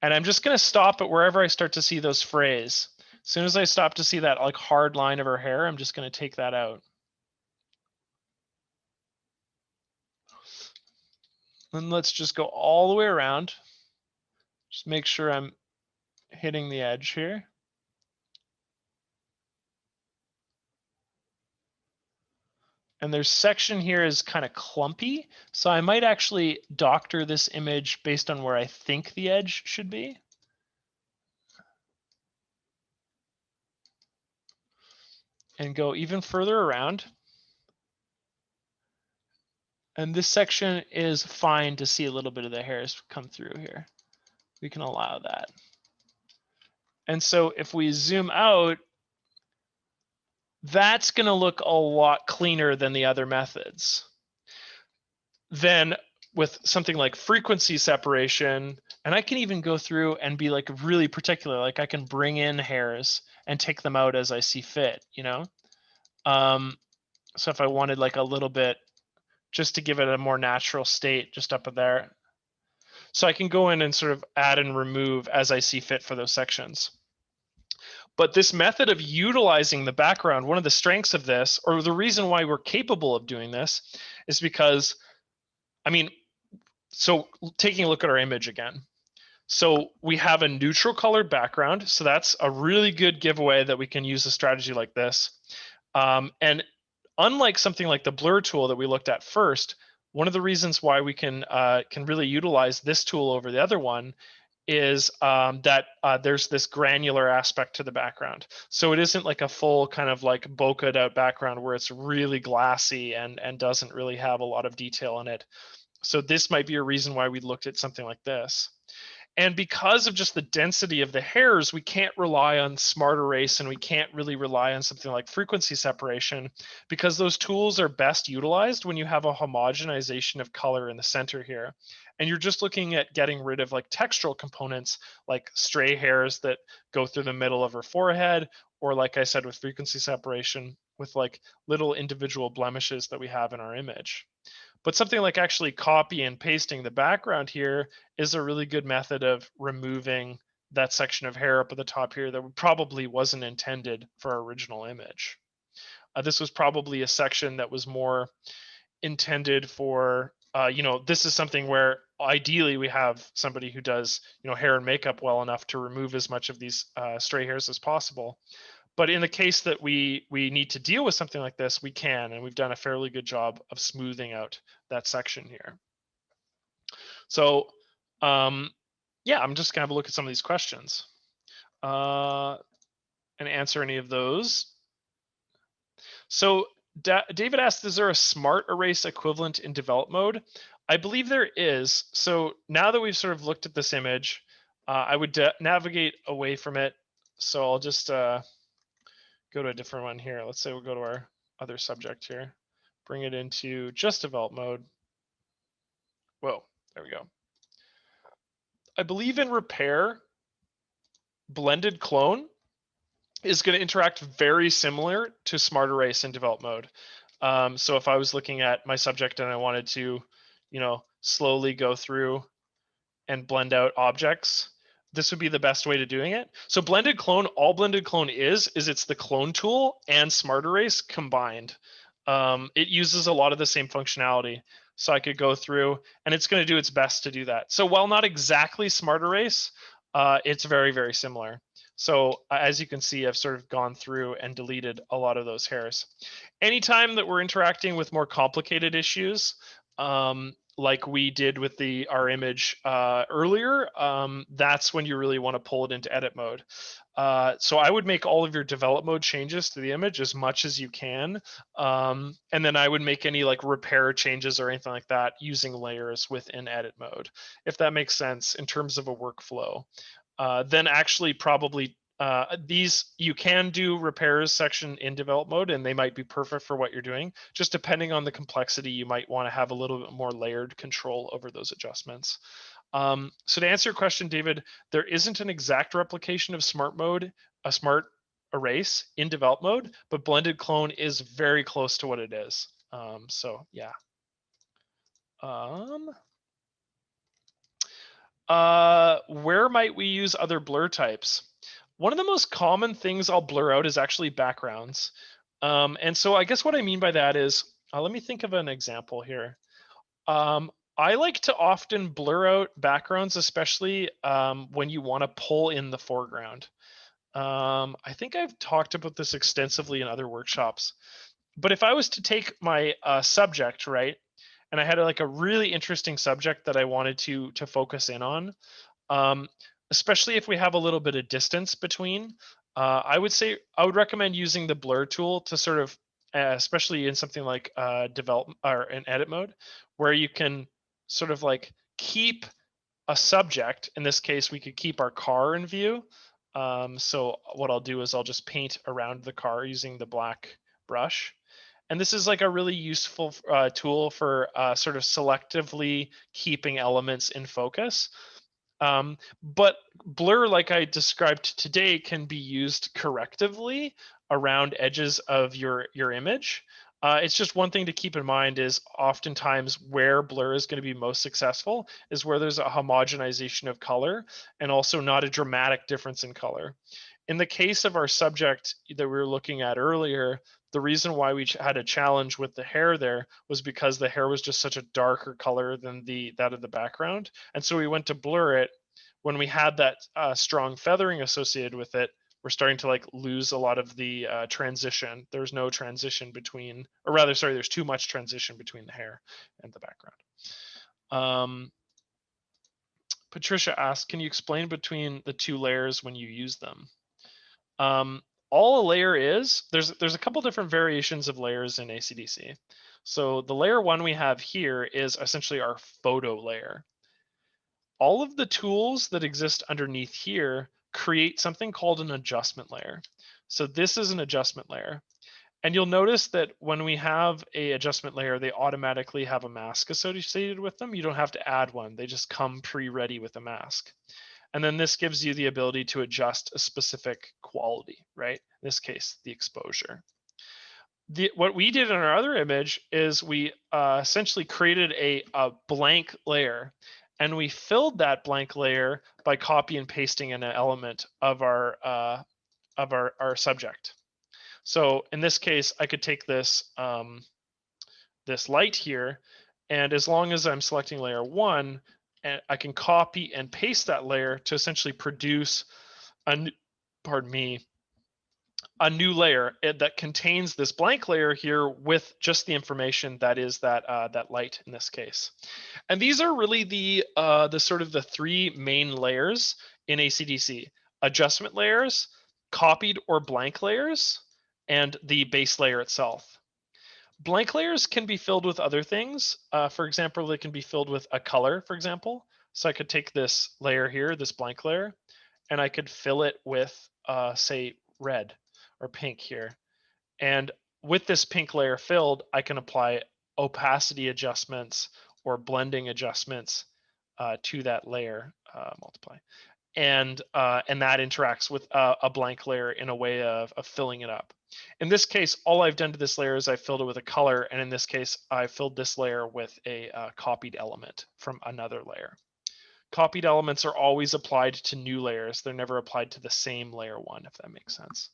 And I'm just going to stop it wherever I start to see those frays. As soon as I stop to see that like hard line of her hair, I'm just going to take that out. And let's just go all the way around. Just make sure I'm hitting the edge here. And their section here is kind of clumpy, so I might actually doctor this image based on where I think the edge should be. And go even further around. And this section is fine to see a little bit of the hairs come through here. We can allow that. And so if we zoom out, that's going to look a lot cleaner than the other methods. Then with something like frequency separation, and I can even go through and be like really particular, like I can bring in hairs and take them out as I see fit, you know? So if I wanted like a little bit, just to give it a more natural state just up there. So I can go in and sort of add and remove as I see fit for those sections. But this method of utilizing the background, one of the strengths of this, or the reason why we're capable of doing this, is because, I mean, so taking a look at our image again. So we have a neutral colored background. So that's a really good giveaway that we can use a strategy like this. And unlike something like the blur tool that we looked at first, one of the reasons why we can really utilize this tool over the other one is that there's this granular aspect to the background. So it isn't like a full kind of like bokeh'd out background where it's really glassy and doesn't really have a lot of detail in it. So this might be a reason why we looked at something like this. And because of just the density of the hairs, we can't rely on smart erase, and we can't really rely on something like frequency separation, because those tools are best utilized when you have a homogenization of color in the center here. And you're just looking at getting rid of like textural components like stray hairs that go through the middle of her forehead, or like I said with frequency separation, with like little individual blemishes that we have in our image. But something like actually copy and pasting the background here is a really good method of removing that section of hair up at the top here that probably wasn't intended for our original image. This was probably a section that was more intended for, this is something where ideally we have somebody who does, hair and makeup well enough to remove as much of these stray hairs as possible. But in the case that we need to deal with something like this, we can, and we've done a fairly good job of smoothing out that section here. So yeah, I'm just gonna have a look at some of these questions and answer any of those. So David asked, is there a smart erase equivalent in develop mode? I believe there is. So now that we've sort of looked at this image, I would navigate away from it. So I'll just go to a different one here. Let's say we'll go to our other subject here, bring it into just develop mode. Whoa, there we go. I believe in repair, blended clone is going to interact very similar to smart erase in develop mode. So if I was looking at my subject and I wanted to, slowly go through and blend out objects, this would be the best way to doing it. So blended clone, all blended clone is it's the clone tool and smart erase combined. It uses a lot of the same functionality. So I could go through and it's going to do its best to do that. So while not exactly smart erase, it's very, very similar. So as you can see, I've sort of gone through and deleted a lot of those hairs. Anytime that we're interacting with more complicated issues, like we did with our image earlier, that's when you really want to pull it into edit mode. So I would make all of your develop mode changes to the image as much as you can. And then I would make any like repair changes or anything like that using layers within edit mode, if that makes sense in terms of a workflow. Then actually probably these, you can do repairs section in develop mode and they might be perfect for what you're doing. Just depending on the complexity, you might want to have a little bit more layered control over those adjustments. So to answer your question, David, there isn't an exact replication of smart mode, a smart erase in develop mode, but blended clone is very close to what it is. So yeah. Where might we use other blur types? One of the most common things I'll blur out is actually backgrounds. And so I guess what I mean by that is, let me think of an example here. I like to often blur out backgrounds, especially when you want to pull in the foreground. I think I've talked about this extensively in other workshops. But if I was to take my subject, right, and I had like a really interesting subject that I wanted to focus in on, especially if we have a little bit of distance between, I would recommend using the blur tool to sort of, especially in something like develop or in edit mode, where you can sort of like keep a subject. In this case, we could keep our car in view. So what I'll do is I'll just paint around the car using the black brush. And this is like a really useful tool for sort of selectively keeping elements in focus. But blur, like I described today, can be used correctively around edges of your image. It's just one thing to keep in mind is oftentimes where blur is going to be most successful is where there's a homogenization of color and also not a dramatic difference in color. In the case of our subject that we were looking at earlier, the reason why we had a challenge with the hair there was because the hair was just such a darker color than that of the background. And so we went to blur it. When we had that strong feathering associated with it, we're starting to like lose a lot of the transition. There's no transition between, or rather, sorry, there's too much transition between the hair and the background. Patricia asked, can you explain between the two layers when you use them? All a layer is, there's a couple different variations of layers in ACDSee. So the layer one we have here is essentially our photo layer. All of the tools that exist underneath here create something called an adjustment layer. So this is an adjustment layer. And you'll notice that when we have a adjustment layer, they automatically have a mask associated with them. You don't have to add one. They just come pre-ready with a mask. And then this gives you the ability to adjust a specific quality, right? In this case, the exposure. What we did in our other image is we essentially created a blank layer, and we filled that blank layer by copy and pasting in an element of our subject. So in this case, I could take this this light here, and as long as I'm selecting layer one, and I can copy and paste that layer to essentially produce a new layer that contains this blank layer here with just the information that is that light in this case. And these are really the sort of the three main layers in ACDSee: adjustment layers, copied or blank layers, and the base layer itself. Blank layers can be filled with other things. For example, they can be filled with a color, for example. So I could take this layer here, this blank layer, and I could fill it with, say, red or pink here. And with this pink layer filled, I can apply opacity adjustments or blending adjustments to that layer, multiply. And that interacts with a blank layer in a way of filling it up. In this case, all I've done to this layer is I filled it with a color, and in this case, I filled this layer with a copied element from another layer. Copied elements are always applied to new layers. They're never applied to the same layer one, if that makes sense.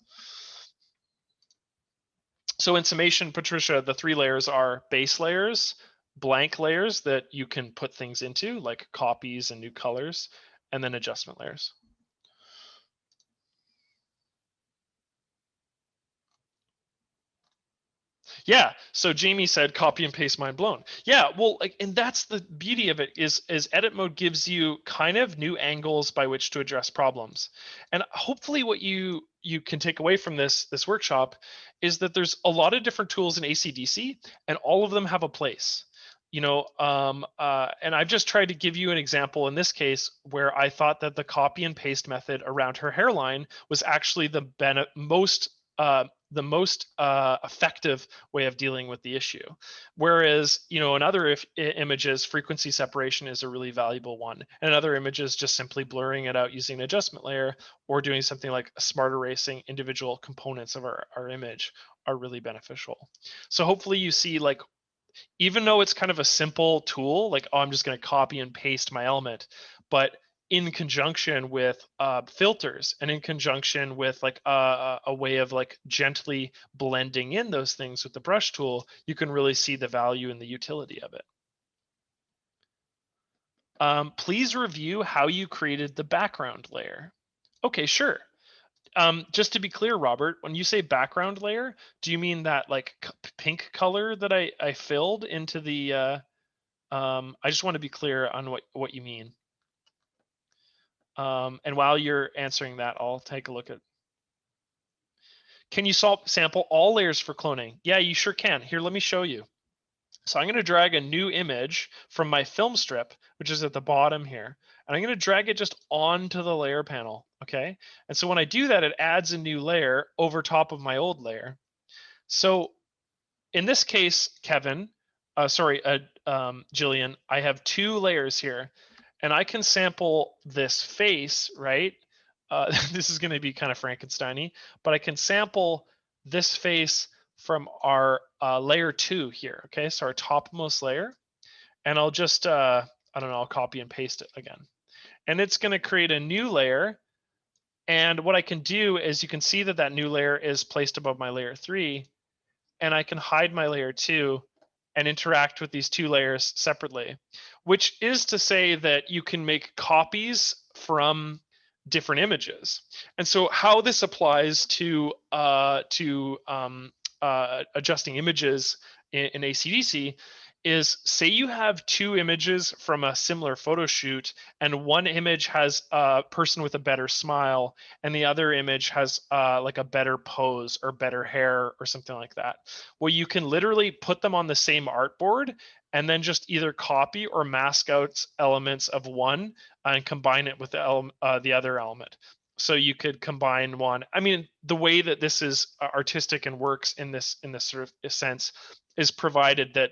So in summation, Patricia, the three layers are base layers, blank layers that you can put things into, like copies and new colors, and then adjustment layers. Yeah. So Jamie said, copy and paste, mind blown. Yeah. Well, like, and that's the beauty of it is edit mode gives you kind of new angles by which to address problems. And hopefully what you can take away from this workshop is that there's a lot of different tools in ACDC and all of them have a place. And I've just tried to give you an example in this case where I thought that the copy and paste method around her hairline was actually the most effective way of dealing with the issue. Whereas, in other images, frequency separation is a really valuable one. And in other images, just simply blurring it out using an adjustment layer or doing something like smart erasing individual components of our image are really beneficial. So hopefully you see, like, even though it's kind of a simple tool, like, oh, I'm just going to copy and paste my element, but in conjunction with filters and in conjunction with like a way of like gently blending in those things with the brush tool, you can really see the value and the utility of it. Please review how you created the background layer. Okay, sure. Just to be clear, Robert, when you say background layer, do you mean that like pink color that I filled into the I just want to be clear on what you mean. And while you're answering that, I'll take a look at. Can you sample all layers for cloning? Yeah, you sure can. Here, let me show you. So I'm going to drag a new image from my film strip, which is at the bottom here. And I'm going to drag it just onto the layer panel, okay? And so when I do that, it adds a new layer over top of my old layer. So in this case, Kevin, Jillian, I have two layers here. And I can sample this face, right? This is going to be kind of Frankenstein-y, but I can sample this face from our layer 2 here, okay? So our topmost layer. And I'll just, I don't know, I'll copy and paste it again. And it's going to create a new layer. And what I can do is you can see that that new layer is placed above my layer 3. And I can hide my layer 2 and interact with these two layers separately, which is to say that you can make copies from different images. And so how this applies to adjusting images in ACDSee is, say you have two images from a similar photo shoot and one image has a person with a better smile and the other image has like a better pose or better hair or something like that. Well, you can literally put them on the same artboard and then just either copy or mask out elements of one and combine it with the other element. So you could combine one. I mean, the way that this is artistic and works in this sort of sense is provided that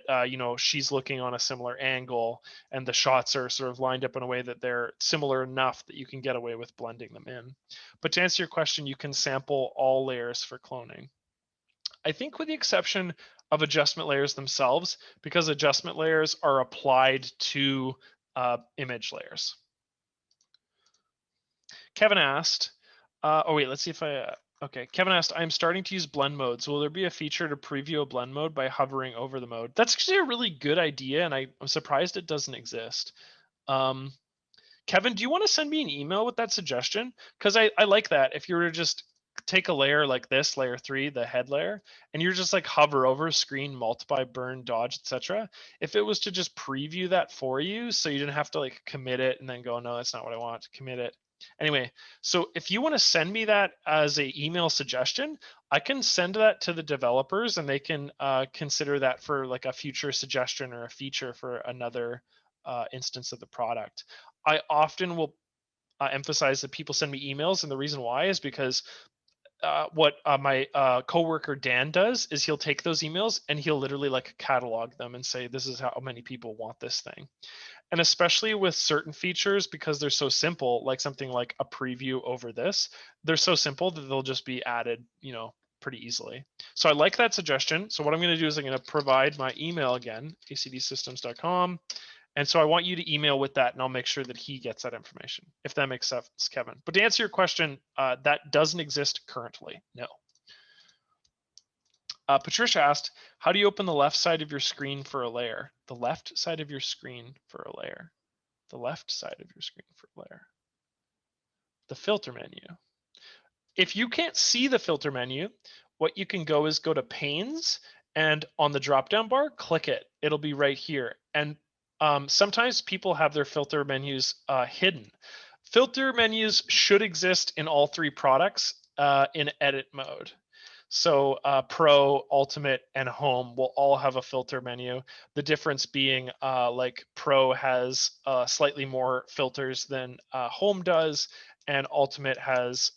she's looking on a similar angle and the shots are sort of lined up in a way that they're similar enough that you can get away with blending them in. But to answer your question, you can sample all layers for cloning. I think with the exception of adjustment layers themselves, because adjustment layers are applied to image layers. Kevin asked, oh wait, let's see if I, okay. Kevin asked, I'm starting to use blend modes. Will there be a feature to preview a blend mode by hovering over the mode? That's actually a really good idea, and I'm surprised it doesn't exist. Kevin, do you want to send me an email with that suggestion? Because I like that. If you were to just take a layer like this, layer 3, the head layer, and you're just like hover over screen, multiply, burn, dodge, etc. If it was to just preview that for you, so you didn't have to like commit it and then go, no, that's not what I want, commit it. Anyway, so if you want to send me that as an email suggestion, I can send that to the developers and they can consider that for like a future suggestion or a feature for another instance of the product. I often will emphasize that people send me emails, and the reason why is because what my coworker Dan does is he'll take those emails and he'll literally like catalog them and say, this is how many people want this thing. And especially with certain features, because they're so simple, like something like a preview over this, they're so simple that they'll just be added, pretty easily. So I like that suggestion. So what I'm going to do is I'm going to provide my email again, acdsystems.com. And so I want you to email with that, and I'll make sure that he gets that information, if that makes sense, Kevin. But to answer your question, that doesn't exist currently, no. Patricia asked, how do you open the left side of your screen for a layer? The left side of your screen for a layer. The left side of your screen for a layer. The filter menu. If you can't see the filter menu, what you can go is go to Panes And on the drop-down bar, click it. It'll be right here. And sometimes people have their filter menus hidden. Filter menus should exist in all three products in edit mode. So Pro, Ultimate, and Home will all have a filter menu. The difference being like Pro has slightly more filters than Home does, and Ultimate has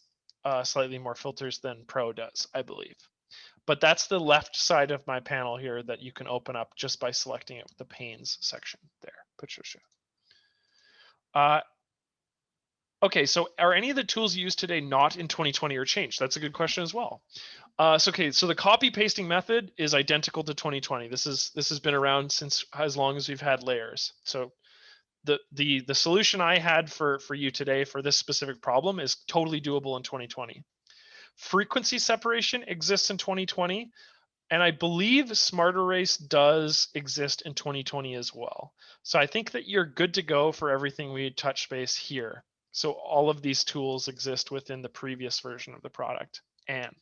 slightly more filters than Pro does, I believe. But that's the left side of my panel here that you can open up just by selecting it with the panes section there, Patricia. Okay, so are any of the tools used today not in 2020 or changed? That's a good question as well. So the copy pasting method is identical to 2020. This has been around since as long as we've had layers. So the solution I had for you today for this specific problem is totally doable in 2020. Frequency separation exists in 2020, and I believe Smart Erase does exist in 2020 as well. So I think that you're good to go for everything we touch base here. So all of these tools exist within the previous version of the product. And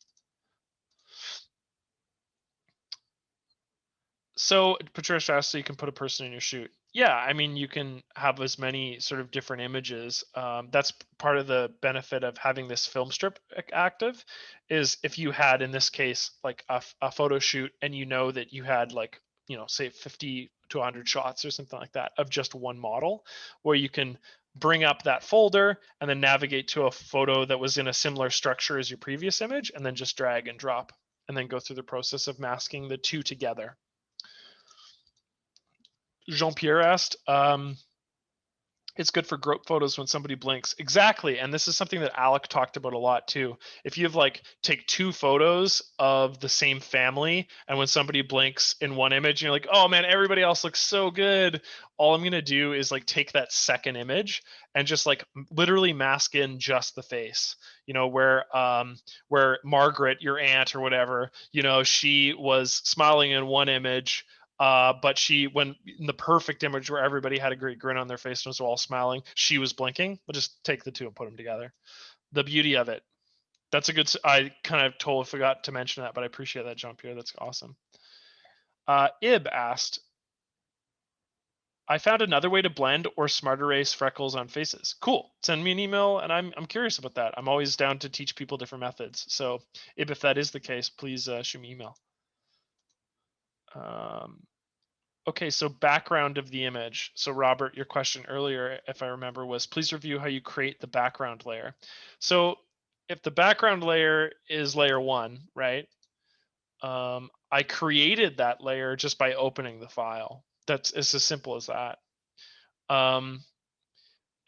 so Patricia asked, so you can put a person in your shoot. Yeah, I mean, you can have as many sort of different images. That's part of the benefit of having this film strip active is if you had, in this case, like a photo shoot and you know that you had like, say 50 to 100 shots or something like that of just one model, where you can bring up that folder and then navigate to a photo that was in a similar structure as your previous image and then just drag and drop and then go through the process of masking the two together. Jean-Pierre asked, it's good for group photos when somebody blinks. Exactly. And this is something that Alec talked about a lot too. If you have like take two photos of the same family and when somebody blinks in one image, you're like, oh man, everybody else looks so good. All I'm going to do is like take that second image and just like literally mask in just the face, where Margaret, your aunt or whatever, she was smiling in one image. But when in the perfect image where everybody had a great grin on their face and was all smiling, she was blinking. We'll just take the two and put them together. The beauty of it. That's a good. I kind of totally forgot to mention that, but I appreciate that, Jean-Pierre. That's awesome. Ib asked, I found another way to blend or smart erase freckles on faces. Cool. Send me an email, and I'm curious about that. I'm always down to teach people different methods. So, Ib, if that is the case, please shoot me an email. Okay, so background of the image. So Robert, your question earlier, if I remember, was please review how you create the background layer. So if the background layer is layer 1, right? I created that layer just by opening the file. It's as simple as that.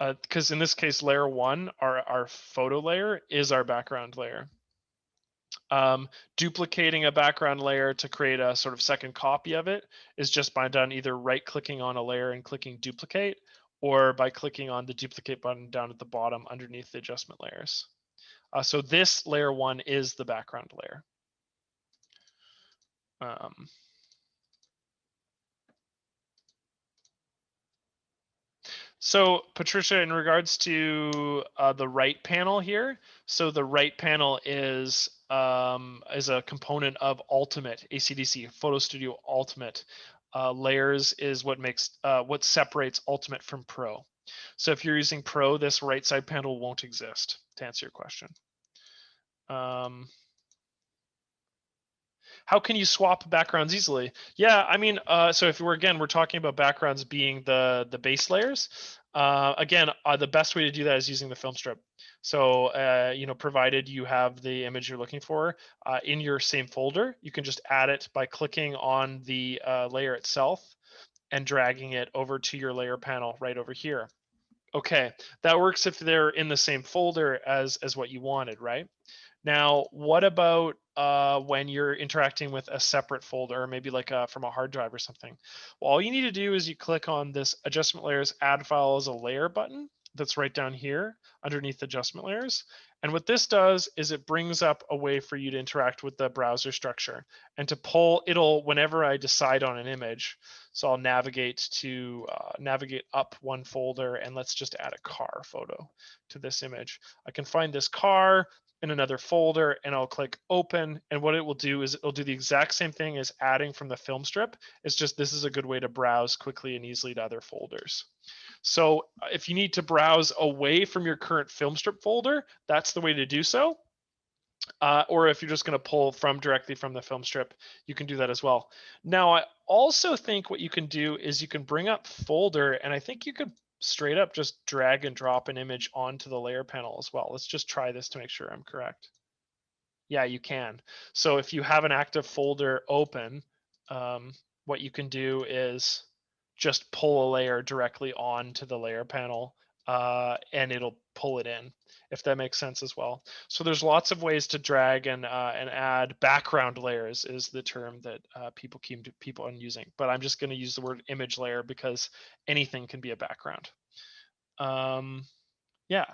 Because in this case, layer 1, our photo layer, is our background layer. Duplicating a background layer to create a sort of second copy of it is just by done either right clicking on a layer and clicking duplicate, or by clicking on the duplicate button down at the bottom underneath the adjustment layers. So this layer 1 is the background layer. So Patricia, in regards to the right panel here, so the right panel is a component of Ultimate, ACDSee Photo Studio Ultimate. Layers is what separates Ultimate from Pro. So if you're using Pro, this right side panel won't exist, to answer your question. How can you swap backgrounds easily? Yeah, I mean, so if we're talking about backgrounds being the base layers. The best way to do that is using the film strip. So, provided you have the image you're looking for in your same folder, you can just add it by clicking on the layer itself and dragging it over to your layer panel right over here. Okay, that works if they're in the same folder as what you wanted, right? Now, what about when you're interacting with a separate folder, maybe like from a hard drive or something? Well, all you need to do is you click on this adjustment layers, add file as a layer button that's right down here underneath adjustment layers. And what this does is it brings up a way for you to interact with the browser structure and to pull whenever I decide on an image. So I'll navigate up one folder and let's just add a car photo to this image. I can find this car. in another folder, and I'll click open. And what it will do is it'll do the exact same thing as adding from the film strip. It's just this is a good way to browse quickly and easily to other folders. So if you need to browse away from your current film strip folder, that's the way to do so. Or if you're just going to pull from directly from the film strip, you can do that as well. Now, I also think what you can do is you can bring up folder, and I think you could straight up just drag and drop an image onto the layer panel as well. Let's just try this to make sure I'm correct. Yeah, you can. So if you have an active folder open, what you can do is just pull a layer directly onto the layer panel, and it'll pull it in, if that makes sense as well. So there's lots of ways to drag and add background layers is the term that people keep on using. But I'm just going to use the word image layer because anything can be a background. Yeah.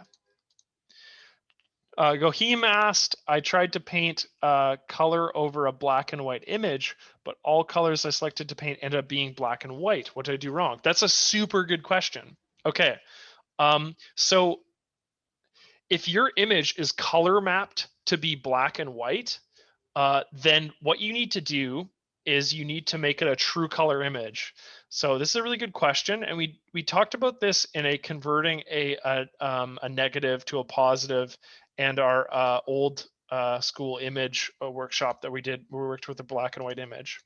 Gohim asked, I tried to paint color over a black and white image, but all colors I selected to paint ended up being black and white. What did I do wrong? That's a super good question. Okay. So if your image is color mapped to be black and white, then what you need to do is you need to make it a true color image. So this is a really good question, and we talked about this in a converting a negative to a positive, and our old school image workshop that we did. We worked with a black and white image.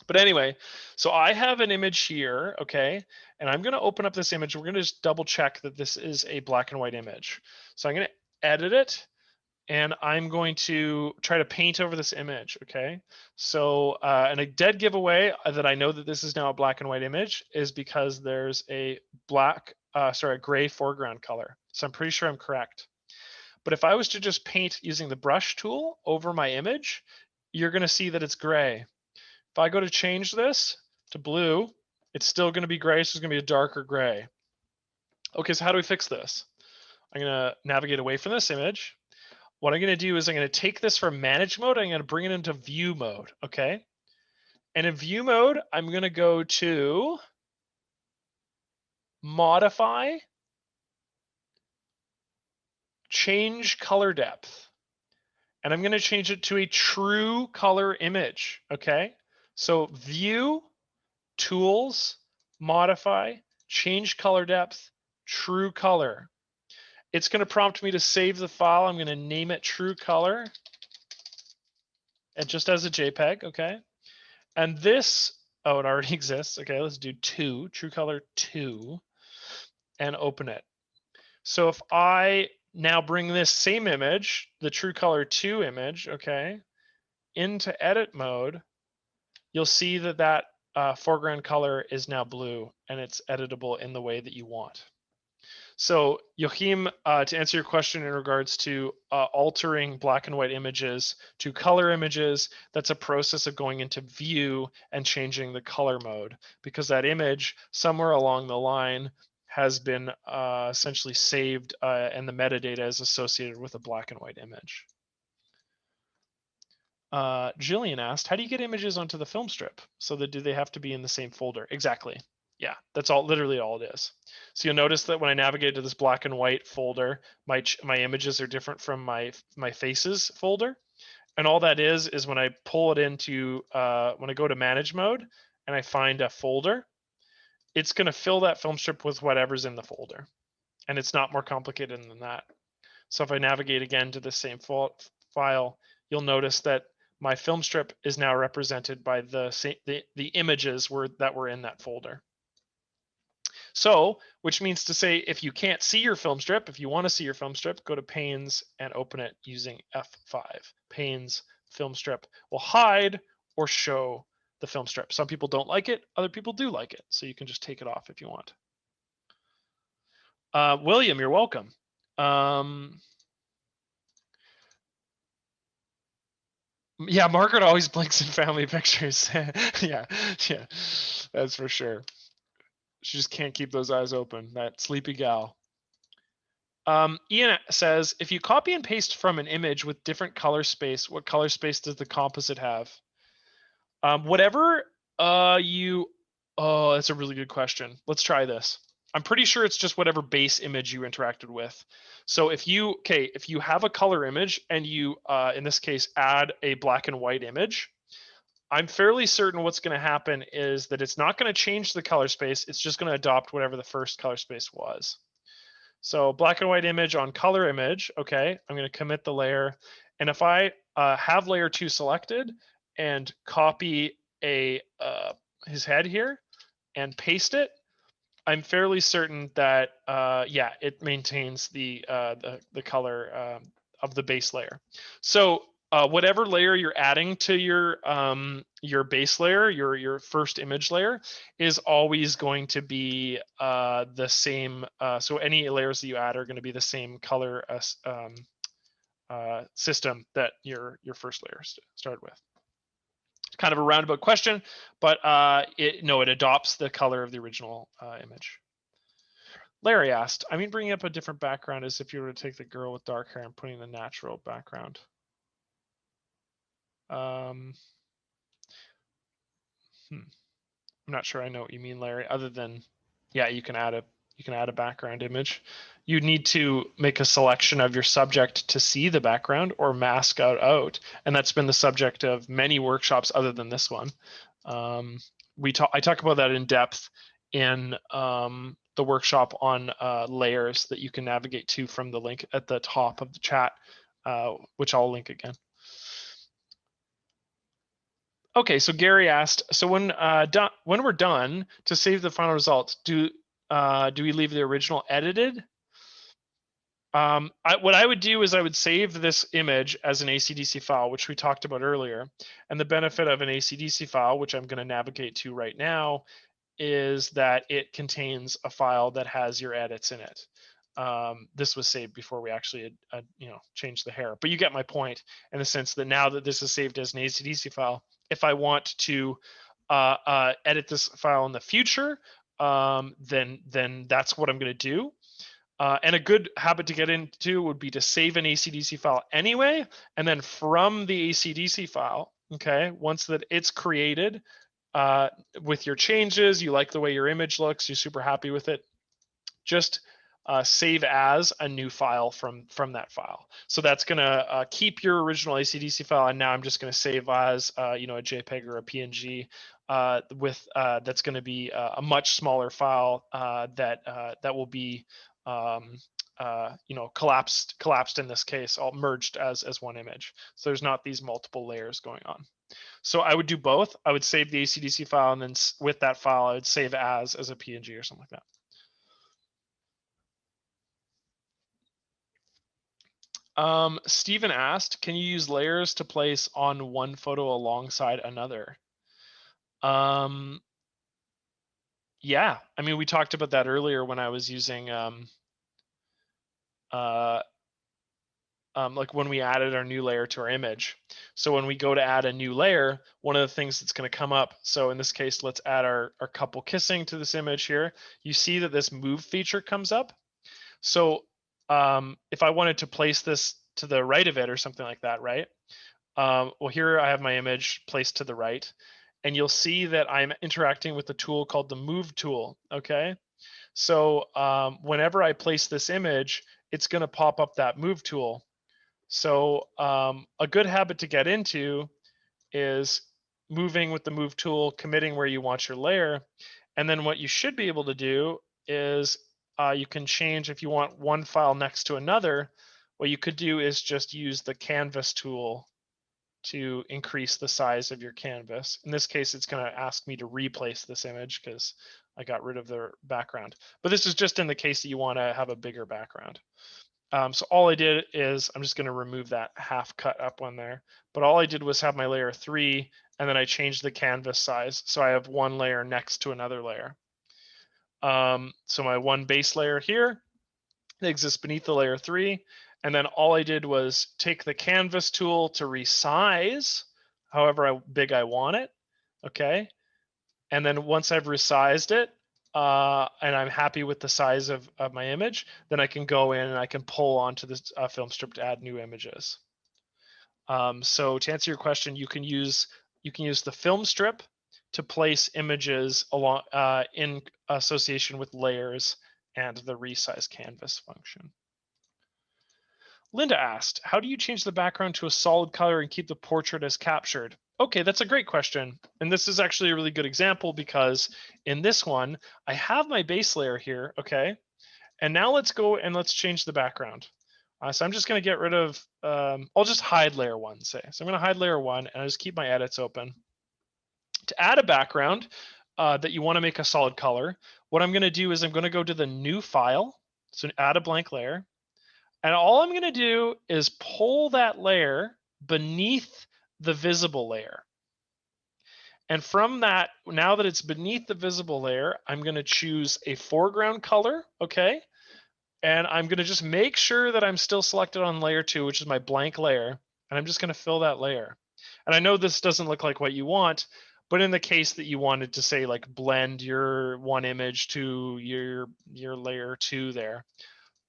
But anyway, so I have an image here, okay, and I'm going to open up this image. We're going to just double check that this is a black and white image. So I'm going to edit it, and I'm going to try to paint over this image, okay? So, and a dead giveaway that I know that this is now a black and white image is because there's a gray foreground color. So I'm pretty sure I'm correct. But if I was to just paint using the brush tool over my image, you're going to see that it's gray. If I go to change this to blue, it's still going to be gray, so it's going to be a darker gray. Okay, so how do we fix this? I'm going to navigate away from this image. What I'm going to do is I'm going to take this from manage mode. I'm going to bring it into view mode, okay? And in view mode, I'm going to go to modify, change color depth. And I'm going to change it to a true color image, okay? So view, tools, modify, change color depth, true color. It's going to prompt me to save the file. I'm going to name it true color, and just as a JPEG, okay? And this, oh, it already exists. Okay, let's do true color 2, and open it. So if I now bring this same image, the true color 2 image, okay, into edit mode, you'll see that that foreground color is now blue, and it's editable in the way that you want. So Joachim, to answer your question in regards to altering black and white images to color images, that's a process of going into view and changing the color mode, because that image somewhere along the line has been essentially saved, and the metadata is associated with a black and white image. Jillian asked, how do you get images onto the film strip? So that do they have to be in the same folder? Exactly. Yeah, that's all, literally all it is. So you'll notice that when I navigate to this black and white folder, my images are different from my faces folder. And all that is when I pull it into, when I go to manage mode and I find a folder, it's going to fill that film strip with whatever's in the folder. And it's not more complicated than that. So if I navigate again to the same file, you'll notice that my film strip is now represented by the images that were in that folder. So, which means to say, if you can't see your film strip, if you want to see your film strip, go to Panes and open it using F5. Panes film strip will hide or show the film strip. Some people don't like it, other people do like it. So you can just take it off if you want. William, you're welcome. Yeah, Margaret always blinks in family pictures. yeah, that's for sure. She just can't keep those eyes open, that sleepy gal. Ian says, if you copy and paste from an image with different color space, what color space does the composite have? Whatever oh, that's a really good question. Let's try this. I'm pretty sure it's just whatever base image you interacted with. So if you have a color image and you, in this case, add a black and white image, I'm fairly certain what's going to happen is that it's not going to change the color space. It's just going to adopt whatever the first color space was. So black and white image on color image. Okay, I'm going to commit the layer. And if I have layer 2 selected and copy his head here and paste it, I'm fairly certain that yeah, it maintains the color of the base layer. So whatever layer you're adding to your base layer, your first image layer, is always going to be the same. So any layers that you add are going to be the same color system that your first layer started with. Kind of a roundabout question, but it adopts the color of the original image. Larry asked, I mean, bringing up a different background as if you were to take the girl with dark hair and putting the natural background. I'm not sure I know what you mean, Larry, other than, yeah, you can add a background image. You need to make a selection of your subject to see the background or mask out. And that's been the subject of many workshops other than this one. I talk about that in depth in the workshop on layers that you can navigate to from the link at the top of the chat, which I'll link again. Okay, so Gary asked, so when we're done to save the final results, do we leave the original edited? What I would do is I would save this image as an ACDSee file, which we talked about earlier. And the benefit of an ACDSee file, which I'm going to navigate to right now, is that it contains a file that has your edits in it. This was saved before we actually had, changed the hair. But you get my point in the sense that now that this is saved as an ACDSee file, if I want to edit this file in the future, then that's what I'm going to do. And a good habit to get into would be to save an ACDSee file anyway, and then from the ACDSee file, okay, once that it's created with your changes, you like the way your image looks, you're super happy with it, just save as a new file from that file. So that's going to keep your original ACDSee file, and now I'm just going to save as a JPEG or a PNG with that's going to be a much smaller file that will be collapsed in this case, all merged as one image. So there's not these multiple layers going on. So I would do both. I would save the ACDSee file, and then with that file, I would save as a PNG or something like that. Stephen asked, can you use layers to place on one photo alongside another? Yeah, I mean, we talked about that earlier when I was using like when we added our new layer to our image. So when we go to add a new layer, one of the things that's going to come up, so in this case, let's add our couple kissing to this image here. You see that this move feature comes up. So if I wanted to place this to the right of it or something like that, right? Well, here I have my image placed to the right, and you'll see that I'm interacting with the tool called the move tool, okay? So whenever I place this image, it's going to pop up that move tool. So a good habit to get into is moving with the move tool, committing where you want your layer. And then what you should be able to do is you can change if you want one file next to another. What you could do is just use the canvas tool to increase the size of your canvas. In this case, it's going to ask me to replace this image because I got rid of the background. But this is just in the case that you want to have a bigger background. So all I did is, I'm just going to remove that half cut up one there, but all I did was have my layer 3, and then I changed the canvas size. So I have one layer next to another layer. So my one base layer here exists beneath the layer 3. And then all I did was take the canvas tool to resize however big I want it. Okay. And then once I've resized it, and I'm happy with the size of my image, then I can go in and I can pull onto this film strip to add new images. So to answer your question, you can use the film strip to place images along in association with layers and the resize canvas function. Linda asked, how do you change the background to a solid color and keep the portrait as captured? Okay, that's a great question. And this is actually a really good example because in this one, I have my base layer here, okay? And now let's go and let's change the background. So I'm just gonna get rid of, I'll just hide layer 1, say. So I'm gonna hide layer 1 and I just keep my edits open. To add a background that you wanna make a solid color, what I'm gonna do is I'm gonna go to the new file, so add a blank layer. And all I'm going to do is pull that layer beneath the visible layer. And from that, now that it's beneath the visible layer, I'm going to choose a foreground color, okay? And I'm going to just make sure that I'm still selected on layer 2, which is my blank layer. And I'm just going to fill that layer. And I know this doesn't look like what you want, but in the case that you wanted to say like blend your one image to your layer 2 there,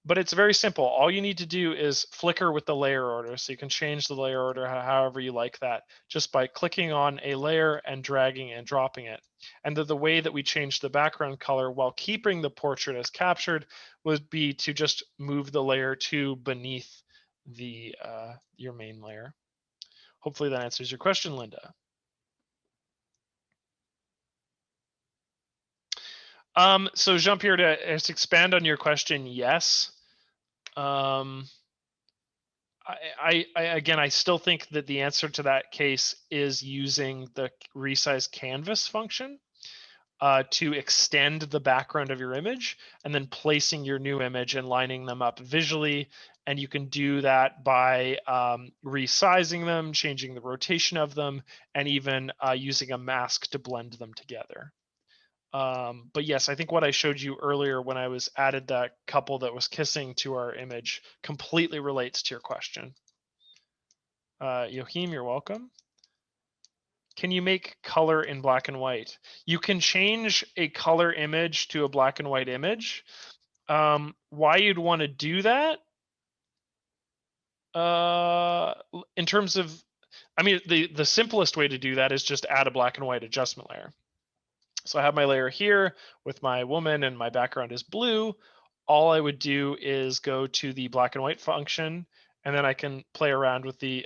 but it's very simple. All you need to do is flicker with the layer order. So you can change the layer order however you like that, just by clicking on a layer and dragging and dropping it. And the way that we change the background color while keeping the portrait as captured would be to just move the layer 2 beneath the your main layer. Hopefully that answers your question, Linda. So Jean-Pierre, to expand on your question, yes. Again, I still think that the answer to that case is using the resize canvas function to extend the background of your image and then placing your new image and lining them up visually. And you can do that by resizing them, changing the rotation of them, and even using a mask to blend them together. But yes, I think what I showed you earlier when I was added that couple that was kissing to our image completely relates to your question. Joachim, you're welcome. Can you make color in black and white? You can change a color image to a black and white image. Why you'd want to do that? In terms of, I mean, the simplest way to do that is just add a black and white adjustment layer. So I have my layer here with my woman and my background is blue. All I would do is go to the black and white function, and then I can play around with the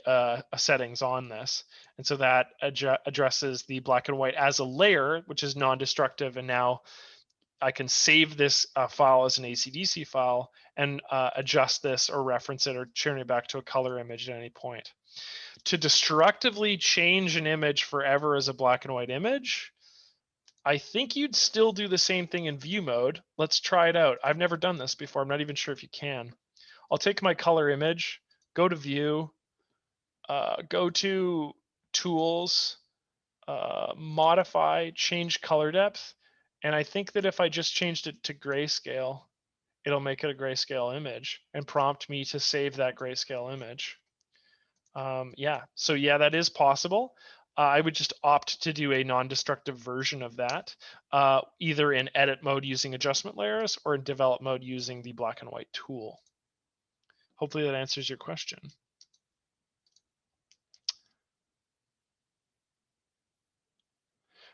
settings on this. And so that addresses the black and white as a layer, which is non-destructive. And now I can save this file as an ACDSee file and adjust this or reference it or turn it back to a color image at any point. To destructively change an image forever as a black and white image, I think you'd still do the same thing in view mode. Let's try it out. I've never done this before. I'm not even sure if you can. I'll take my color image, go to view, go to tools, modify, change color depth. And I think that if I just changed it to grayscale, it'll make it a grayscale image and prompt me to save that grayscale image. Yeah, so yeah, that is possible. I would just opt to do a non-destructive version of that, either in edit mode using adjustment layers or in develop mode using the black and white tool. Hopefully that answers your question.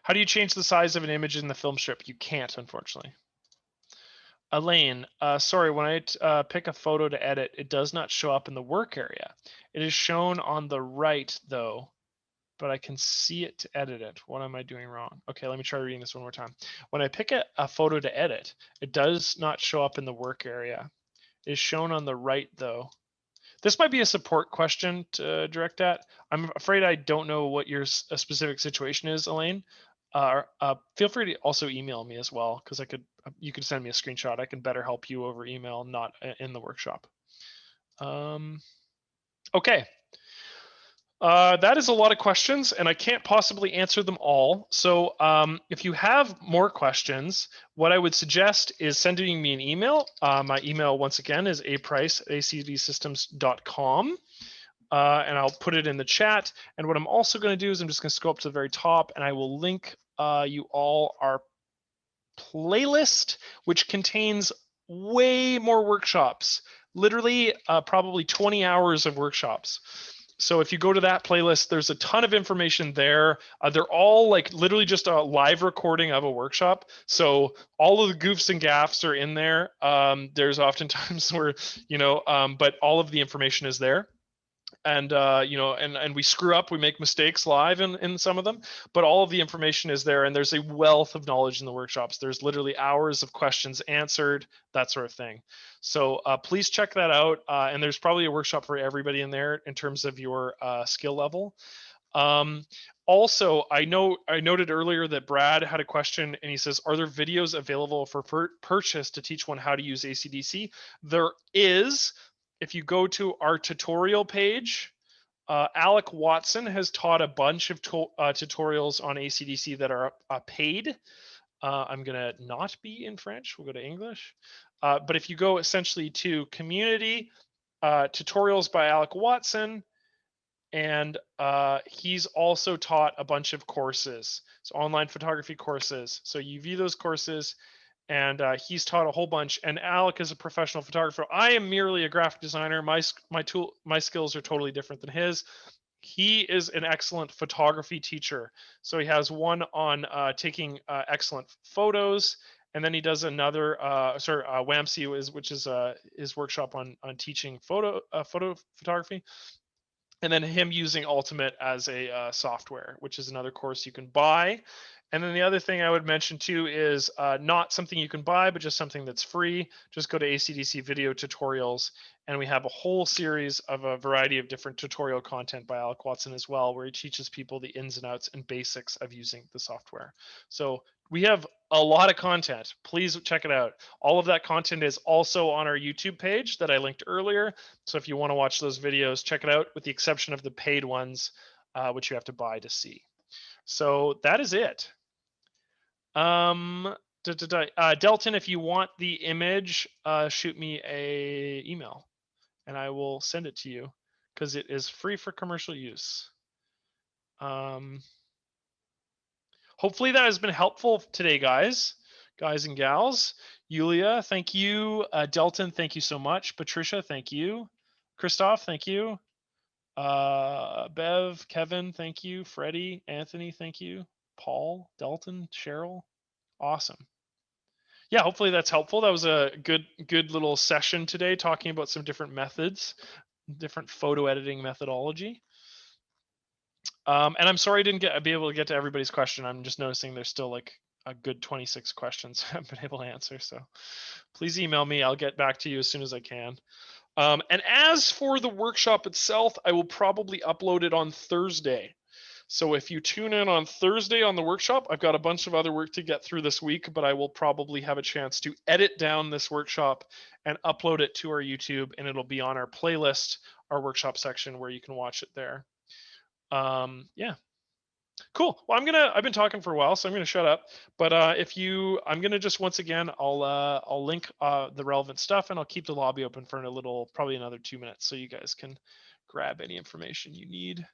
How do you change the size of an image in the film strip? You can't, unfortunately. Elaine, sorry, when I pick a photo to edit, it does not show up in the work area. It is shown on the right, though, but I can see it to edit it. What am I doing wrong? Okay, let me try reading this one more time. When I pick a photo to edit, it does not show up in the work area. It is shown on the right, though. This might be a support question to direct at. I'm afraid I don't know what your specific situation is, Elaine. Feel free to also email me as well, because you could send me a screenshot. I can better help you over email, not in the workshop. Okay. That is a lot of questions, and I can't possibly answer them all. So if you have more questions, what I would suggest is sending me an email. My email, once again, is aprice@acdsystems.com, and I'll put it in the chat. And what I'm also going to do is I'm just going to scroll up to the very top, and I will link you all our playlist, which contains way more workshops, literally probably 20 hours of workshops. So if you go to that playlist, there's a ton of information there. They're all like literally just a live recording of a workshop. So all of the goofs and gaffs are in there. There's oftentimes where, but all of the information is there. And and we screw up, we make mistakes live in some of them, but all of the information is there, and there's a wealth of knowledge in the workshops. There's literally hours of questions answered, that sort of thing. So please check that out, and there's probably a workshop for everybody in there in terms of your skill level. Also, I noted earlier that Brad had a question, and he says, are there videos available for purchase to teach one how to use ACDSee? There is. If you go to our tutorial page, Alec Watson has taught a bunch of tutorials on ACDSee that are paid. I'm going to not be in French. We'll go to English. But if you go essentially to community, tutorials by Alec Watson, and he's also taught a bunch of courses, so online photography courses. So you view those courses, and he's taught a whole bunch. And Alec is a professional photographer. I am merely a graphic designer. My skills are totally different than his. He is an excellent photography teacher. So he has one on taking excellent photos, and then he does another. WAMC which is his workshop on teaching photo photography. And then him using Ultimate as a software, which is another course you can buy. And then the other thing I would mention too is not something you can buy, but just something that's free. Just go to ACDSee video tutorials, and we have a whole series of a variety of different tutorial content by Alec Watson as well, where he teaches people the ins and outs and basics of using the software. So we have a lot of content. Please check it out. All of that content is also on our YouTube page that I linked earlier. So if you want to watch those videos, check it out, with the exception of the paid ones, which you have to buy to see. So that is it. Delton, if you want the image, shoot me a email and I will send it to you, because it is free for commercial use. Hopefully that has been helpful today, guys and gals. Yulia, thank you. Delton, thank you so much. Patricia, thank you. Christoph, thank you. Bev, Kevin, thank you. Freddie, Anthony, thank you. Paul, Delton, Cheryl, awesome. Yeah, hopefully that's helpful. That was a good little session today, talking about some different methods, different photo editing methodology. And I'm sorry I didn't be able to get to everybody's question. I'm just noticing there's still like a good 26 questions I haven't been able to answer. So please email me. I'll get back to you as soon as I can. And as for the workshop itself, I will probably upload it on Thursday. So if you tune in on Thursday on the workshop, I've got a bunch of other work to get through this week, but I will probably have a chance to edit down this workshop and upload it to our YouTube, and it'll be on our playlist, our workshop section, where you can watch it there. Yeah. Cool. Well, I've been talking for a while, so I'm gonna shut up. But I'm gonna just, once again, I'll link the relevant stuff, and I'll keep the lobby open for probably another 2 minutes, so you guys can grab any information you need.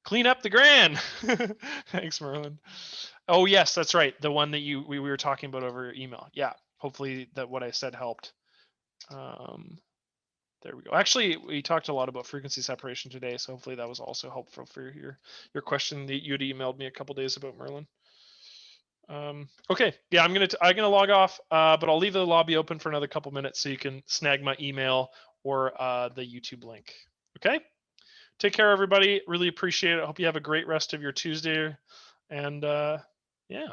Clean up the Grand. Thanks, Merlin. Oh yes, that's right. The one that we were talking about over email. Yeah. Hopefully that what I said helped. There we go. Actually, we talked a lot about frequency separation today, so hopefully that was also helpful for your question that you'd emailed me a couple days about, Merlin. Okay, yeah, I'm gonna log off, but I'll leave the lobby open for another couple minutes so you can snag my email or the YouTube link. Okay, take care, everybody. Really appreciate it. I hope you have a great rest of your Tuesday, and yeah.